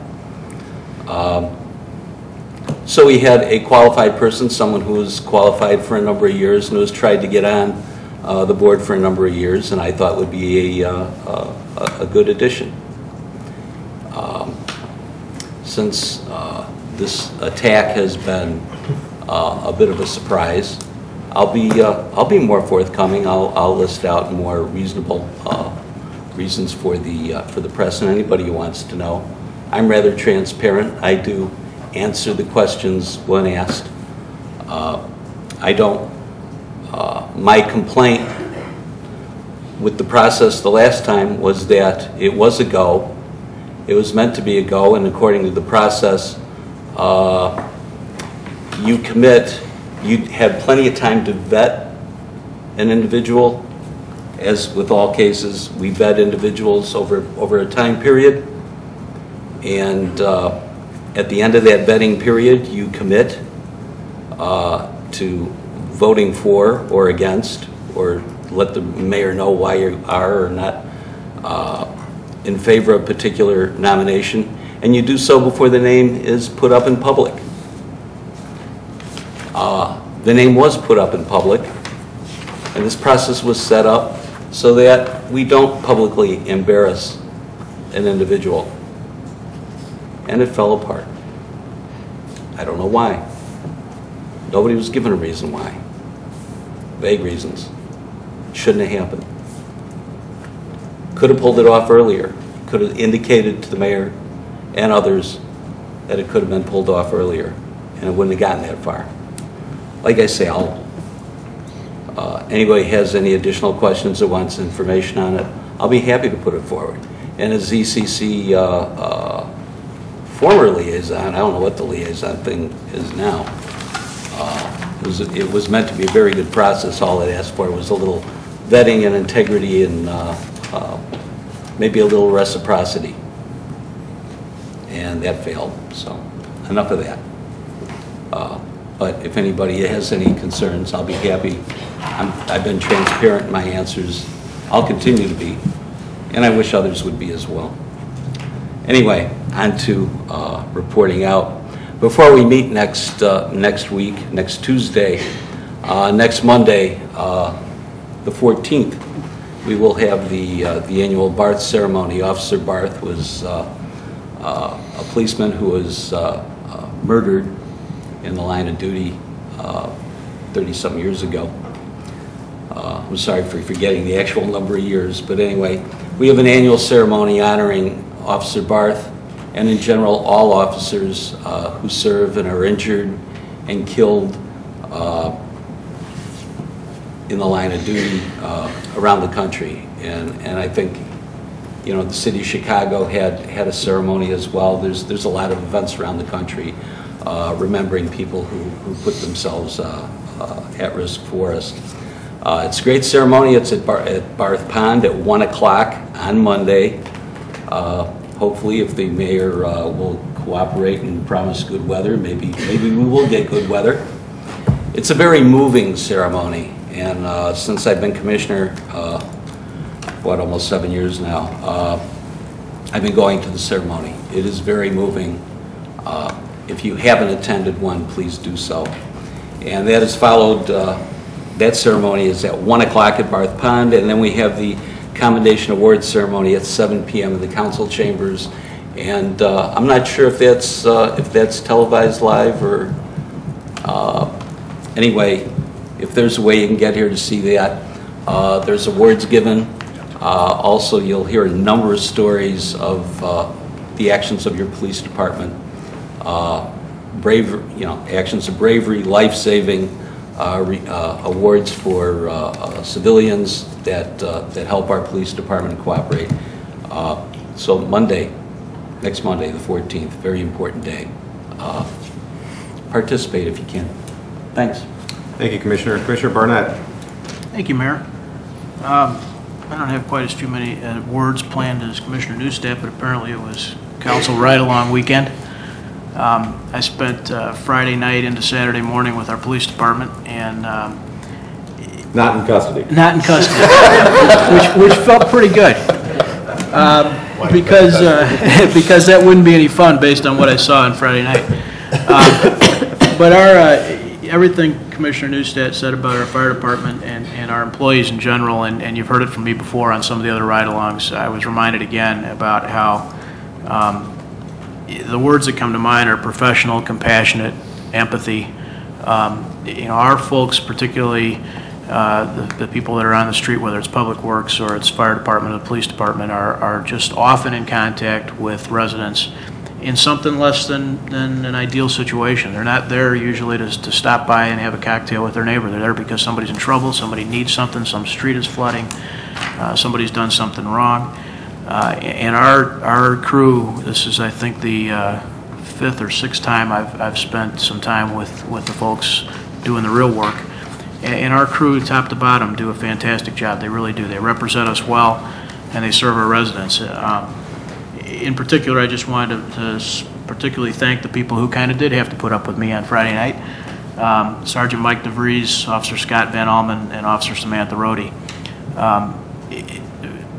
So he had a qualified person, someone who was qualified for a number of years and who has tried to get on the board for a number of years, and I thought would be a good addition. Since this attack has been a bit of a surprise, I'll be more forthcoming. I'll list out more reasonable reasons for the press and anybody who wants to know. I'm rather transparent. I do answer the questions when asked. I don't. My complaint with the process the last time was that it was a go. It was meant to be a go, and according to the process, you commit. You had plenty of time to vet an individual. As with all cases, we vet individuals over a time period, and at the end of that vetting period, you commit to voting for or against, or let the mayor know why you are or not in favor of a particular nomination, and you do so before the name is put up in public. The name was put up in public, and this process was set up so that we don't publicly embarrass an individual. And it fell apart. I don't know why. Nobody was given a reason why. Vague reasons. Shouldn't have happened. Could have pulled it off earlier. Could have indicated to the mayor and others that it could have been pulled off earlier, and it wouldn't have gotten that far. Like I say, anybody has any additional questions or wants information on it, I'll be happy to put it forward. And as ECC former liaison, I don't know what the liaison thing is now, it was meant to be a very good process. All it asked for was a little vetting and integrity and maybe a little reciprocity. And that failed, so enough of that. But if anybody has any concerns, I'll be happy. I've been transparent in my answers. I'll continue to be, and I wish others would be as well. Anyway, on to reporting out. Before we meet next week, next Tuesday, next Monday, the 14th, we will have the annual Barth ceremony. Officer Barth was a policeman who was murdered in the line of duty 30-something years ago. I'm sorry for forgetting the actual number of years, but anyway, we have an annual ceremony honoring Officer Barth and in general all officers who serve and are injured and killed in the line of duty around the country. And I think, you know, the city of Chicago had a ceremony as well. There's a lot of events around the country remembering people who put themselves at risk for us. It's a great ceremony. It's at Barth Pond at 1 o'clock on Monday. Hopefully, if the mayor will cooperate and promise good weather, maybe we will get good weather. It's a very moving ceremony, and since I've been commissioner, almost 7 years now, I've been going to the ceremony. It is very moving. If you haven't attended one, please do so. And that is followed, that ceremony is at 1 o'clock at Barth Pond, and then we have the Commendation Awards ceremony at 7 p.m. in the council chambers. And I'm not sure if that's televised live or anyway, if there's a way you can get here to see that. There's awards given. Also, you'll hear a number of stories of the actions of your police department. actions of bravery, life-saving awards for civilians that help our police department cooperate. So next Monday, the 14th, very important day. Participate if you can. Thanks. Thank you, Commissioner. Commissioner Barnett. Thank you, Mayor. I don't have quite as few many words planned as Commissioner Newstead, but apparently it was council ride-along weekend. I spent Friday night into Saturday morning with our police department, and Not in custody. not in custody, which felt pretty good, because because that wouldn't be any fun based on what I saw on Friday night. But everything Commissioner Newstead said about our fire department and our employees in general, and you've heard it from me before on some of the other ride-alongs, I was reminded again about how the words that come to mind are professional, compassionate, empathy. Our folks, particularly the people that are on the street, whether it's public works or it's fire department or the police department, are just often in contact with residents in something less than an ideal situation. They're not there usually to stop by and have a cocktail with their neighbor. They're there because somebody's in trouble, somebody needs something, some street is flooding, somebody's done something wrong. And our crew, this is I think the 5th or 6th time I've spent some time with the folks doing the real work. And our crew, top to bottom, do a fantastic job. They really do. They represent us well, and they serve our residents. In particular, I just wanted to particularly thank the people who kind of did have to put up with me on Friday night. Sergeant Mike DeVries, Officer Scott Van Almen, and Officer Samantha Rohde.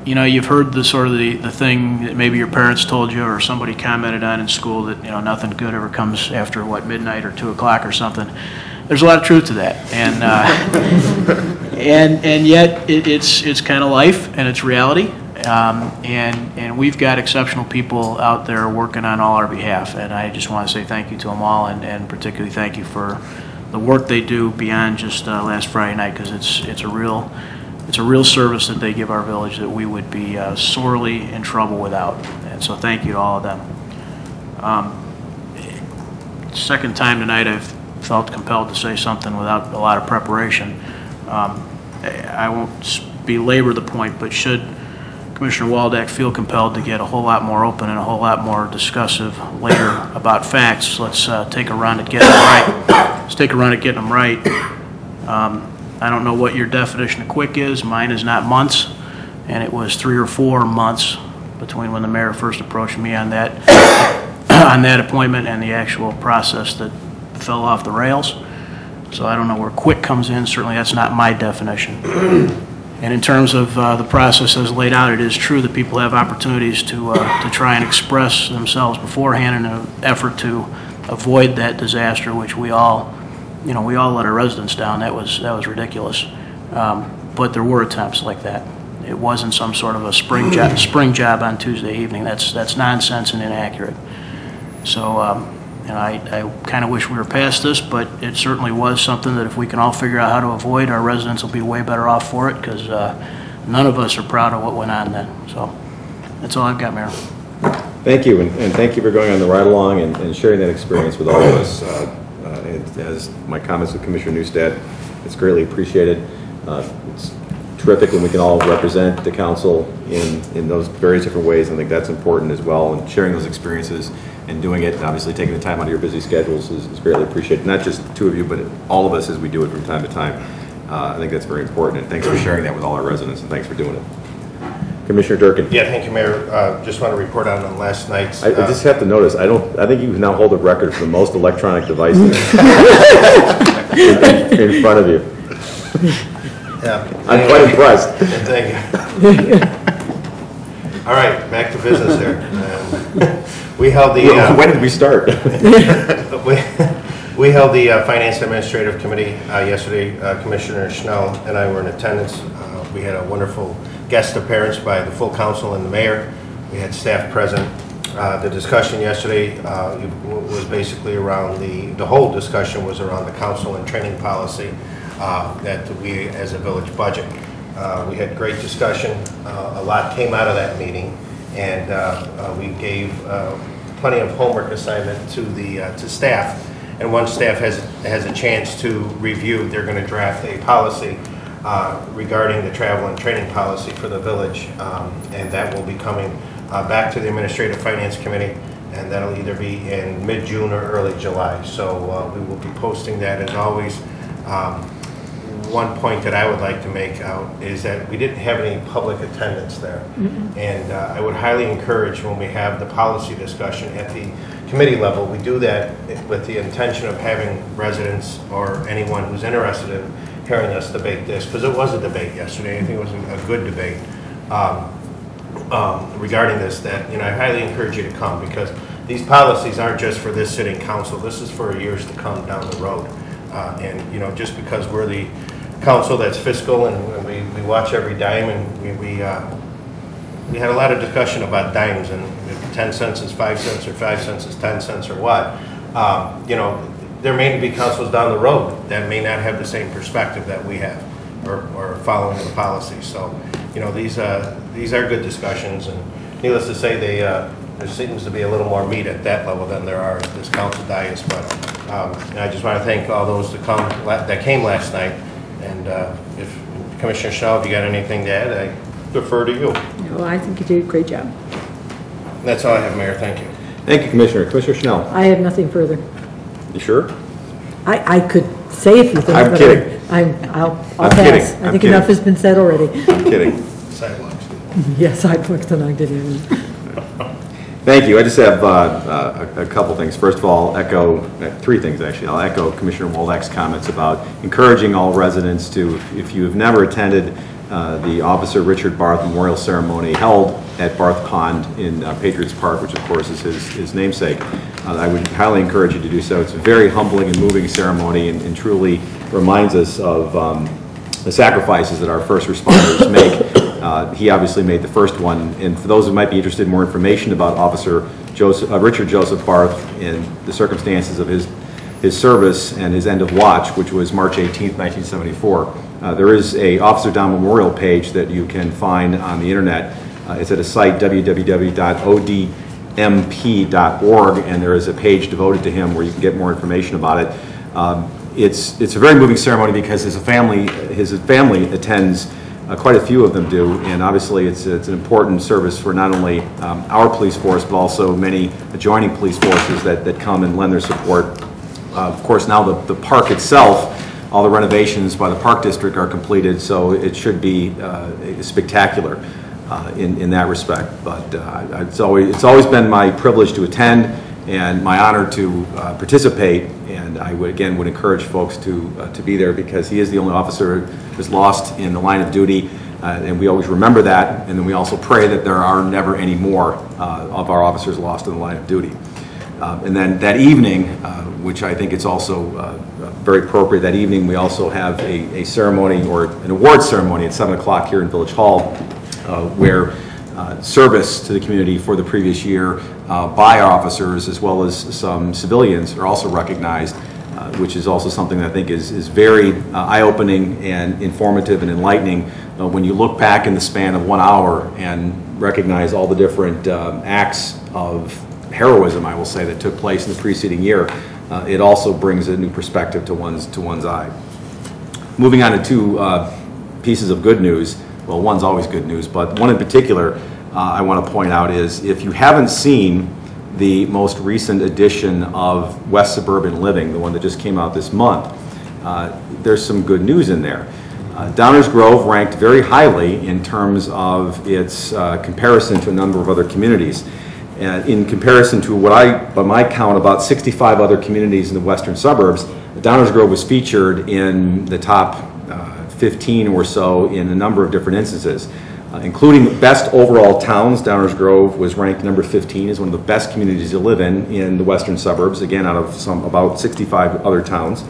You've heard the thing that maybe your parents told you or somebody commented on in school that, nothing good ever comes after, midnight or 2 o'clock or something. There's a lot of truth to that. And and yet it's kind of life and it's reality. And we've got exceptional people out there working on all our behalf, and I just want to say thank you to them all, and particularly thank you for the work they do beyond just last Friday night, because it's a real service that they give our village that we would be sorely in trouble without. And so thank you to all of them. Second time tonight I've felt compelled to say something without a lot of preparation. I won't belabor the point, but should Commissioner Waldack feel compelled to get a whole lot more open and a whole lot more discussive later about facts, let's take a run at getting them right. Let's take a run at getting them right. I don't know what your definition of quick is. Mine is not months, and it was 3 or 4 months between when the mayor first approached me on that on that appointment and the actual process that fell off the rails. So I don't know where quick comes in. Certainly that's not my definition. And in terms of the process as laid out, it is true that people have opportunities to try and express themselves beforehand in an effort to avoid that disaster, which we all let our residents down. That was ridiculous. But there were attempts like that. It wasn't some sort of a spring job on Tuesday evening. That's nonsense and inaccurate. So I kind of wish we were past this, but it certainly was something that if we can all figure out how to avoid, our residents will be way better off for it, because none of us are proud of what went on then. So that's all I've got, Mayor. Thank you, and thank you for going on the ride-along and sharing that experience with all of us. As my comments with Commissioner Newstead, it's greatly appreciated. It's terrific when we can all represent the council in those various different ways. I think that's important as well, and sharing those experiences and doing it, and obviously taking the time out of your busy schedules is greatly appreciated. Not just the two of you, but all of us as we do it from time to time. I think that's very important, and thanks for sharing that with all our residents, and thanks for doing it. Commissioner Durkin. Yeah, thank you, Mayor. Just want to report on last night's... I just have to notice, I think you now hold a record for the most electronic devices in front of you. Yeah. I'm quite impressed. Thank you. All right, back to business there. We held the... when did we start? We held the Finance Administrative Committee yesterday. Commissioner SCHNELL and I were in attendance. We had a wonderful guest appearance by the full council and the mayor. We had staff present. The discussion yesterday was basically around the whole discussion was around the council and training policy that we as a village budget. We had great discussion. A lot came out of that meeting, and we gave plenty of homework assignment to staff. And once staff has a chance to review, they're going to draft a policy regarding the travel and training policy for the village, and that will be coming back to the Administrative Finance Committee, and that'll either be in mid-June or early July. So we will be posting that as always. One point that I would like to make out is that we didn't have any public attendance there. And I would highly encourage when we have the policy discussion at the committee level, we do that with the intention of having residents or anyone who's interested in hearing us debate this, because it was a debate yesterday. I think it was a good debate regarding this, that, you know, I highly encourage you to come, because these policies aren't just for this sitting council. This is for years to come down the road. And, you know, just because we're the council that's fiscal and we watch every dime, and we had a lot of discussion about dimes, and if 10 cents is 5 cents or 5 cents is 10 cents or what. You know, there may be councils down the road that may not have the same perspective that we have, or following the policy. So, you know, these are good discussions, and needless to say, there seems to be a little more meat at that level than there are at this council dais. But I just want to thank all those that came last night. And if Commissioner Schnell, if you got anything to add, I defer to you. No, I think you did a great job. That's all I have, Mayor. Thank you. Thank you, Commissioner. Commissioner Schnell. I have nothing further. You sure? I could say a few things. I'm but kidding. I'll I'm pass. kidding. I I'm think kidding. enough has been said already. I'm kidding. Sidewalks. Yes, sidewalks and I didn't. Thank you. I just have a couple things. First of all, echo three things actually. I'll echo Commissioner Waldack's comments about encouraging all residents to, if you have never attended the Officer Richard Barth Memorial Ceremony held at Barth Pond in Patriots Park, which of course is his namesake, I would highly encourage you to do so. It's a very humbling and moving ceremony, and truly reminds us of the sacrifices that our first responders make. He obviously made the first one, and for those who might be interested in more information about Officer Richard Joseph Barth and the circumstances of his service and his end of watch, which was March 18th, 1974, there is a Officer Down Memorial page that you can find on the internet. It's at a site, www.odmp.org, and there is a page devoted to him where you can get more information about it. It's a very moving ceremony because his family attends. Quite a few of them do, and obviously it's an important service for not only our police force, but also many adjoining police forces that come and lend their support. Of course, now the park itself, all the renovations by the Park District are completed, so it should be spectacular in that respect. But it's always been my privilege to attend and my honor to participate, and I would encourage folks to be there, because he is the only officer who's lost in the line of duty, and we always remember that, and then we also pray that there are never any more of our officers lost in the line of duty. And then that evening, which I think it's also very appropriate, that evening we also have a ceremony, or an award ceremony at 7 o'clock here in Village Hall, where service to the community for the previous year by our officers, as well as some civilians, are also recognized, which is also something that I think is very eye-opening and informative and enlightening when you look back in the span of 1 hour and recognize all the different acts of heroism, I will say, that took place in the preceding year. It also brings a new perspective to one's eye. Moving on to two pieces of good news. Well, one's always good news, but one in particular I want to point out is, if you haven't seen the most recent edition of West Suburban Living, the one that just came out this month, there's some good news in there. Downers Grove ranked very highly in terms of its comparison to a number of other communities. In comparison to by my count, about 65 other communities in the western suburbs, Downers Grove was featured in the top 15 or so in a number of different instances, including best overall towns. Downers Grove was ranked number 15 as one of the best communities to live in the western suburbs, again out of about 65 other towns.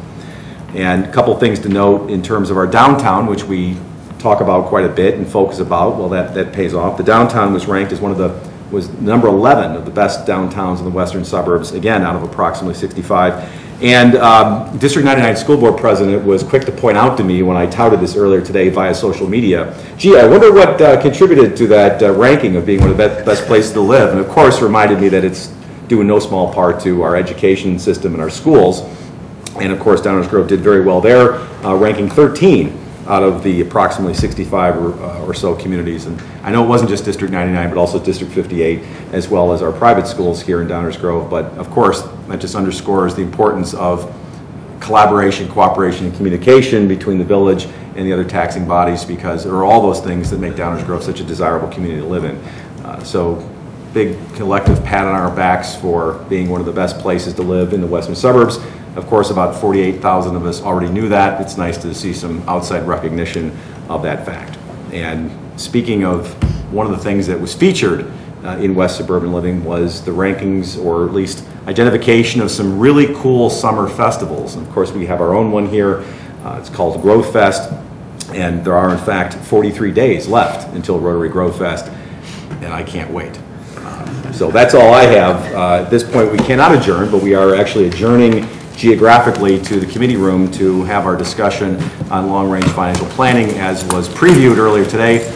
And a couple things to note in terms of our downtown, which we talk about quite a bit and focus about. Well, that pays off. The downtown was ranked as was number 11 of the best downtowns in the western suburbs, again out of approximately 65. And District 99 School Board President was quick to point out to me when I touted this earlier today via social media, gee, I wonder what contributed to that ranking of being one of the best places to live, and of course reminded me that it's due in no small part to our education system and our schools. And of course, Downers Grove did very well there, ranking 13 out of the approximately 65 or so communities. And I know it wasn't just District 99, but also District 58, as well as our private schools here in Downers Grove. But of course, that just underscores the importance of collaboration, cooperation, and communication between the village and the other taxing bodies, because there are all those things that make Downers Grove such a desirable community to live in. So big collective pat on our backs for being one of the best places to live in the western suburbs. Of course, about 48,000 of us already knew that. It's nice to see some outside recognition of that fact. And speaking of one of the things that was featured in West Suburban Living was the rankings, or at least identification of some really cool summer festivals. And of course, we have our own one here. It's called Grove Fest, and there are in fact 43 days left until Rotary Grove Fest, and I can't wait. So that's all I have. At this point, we cannot adjourn, but we are actually adjourning geographically to the committee room to have our discussion on long-range financial planning, as was previewed earlier today.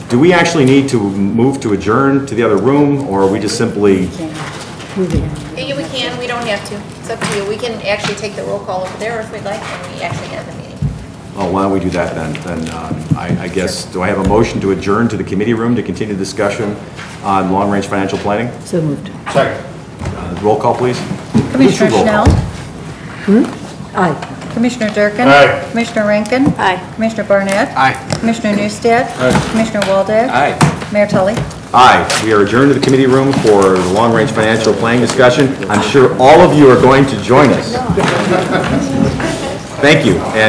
Do we actually need to move to adjourn to the other room, or are we just simply... Yeah, we can. We don't have to. It's up to you. We can actually take the roll call over there if we'd like, and we actually have the meeting. Well, why don't we do that then? Then I guess, do I have a motion to adjourn to the committee room to continue the discussion on long-range financial planning? So moved. Second. Roll call, please. Commissioner Roll call. Schnell? Aye. Commissioner Durkin? Aye. Commissioner Rankin? Aye. Commissioner Barnett? Aye. Commissioner Newstead? Aye. Commissioner Waldeck? Aye. Mayor Tully? Aye. We are adjourned to the committee room for the long-range financial planning discussion. I'm sure all of you are going to join us. Thank you. And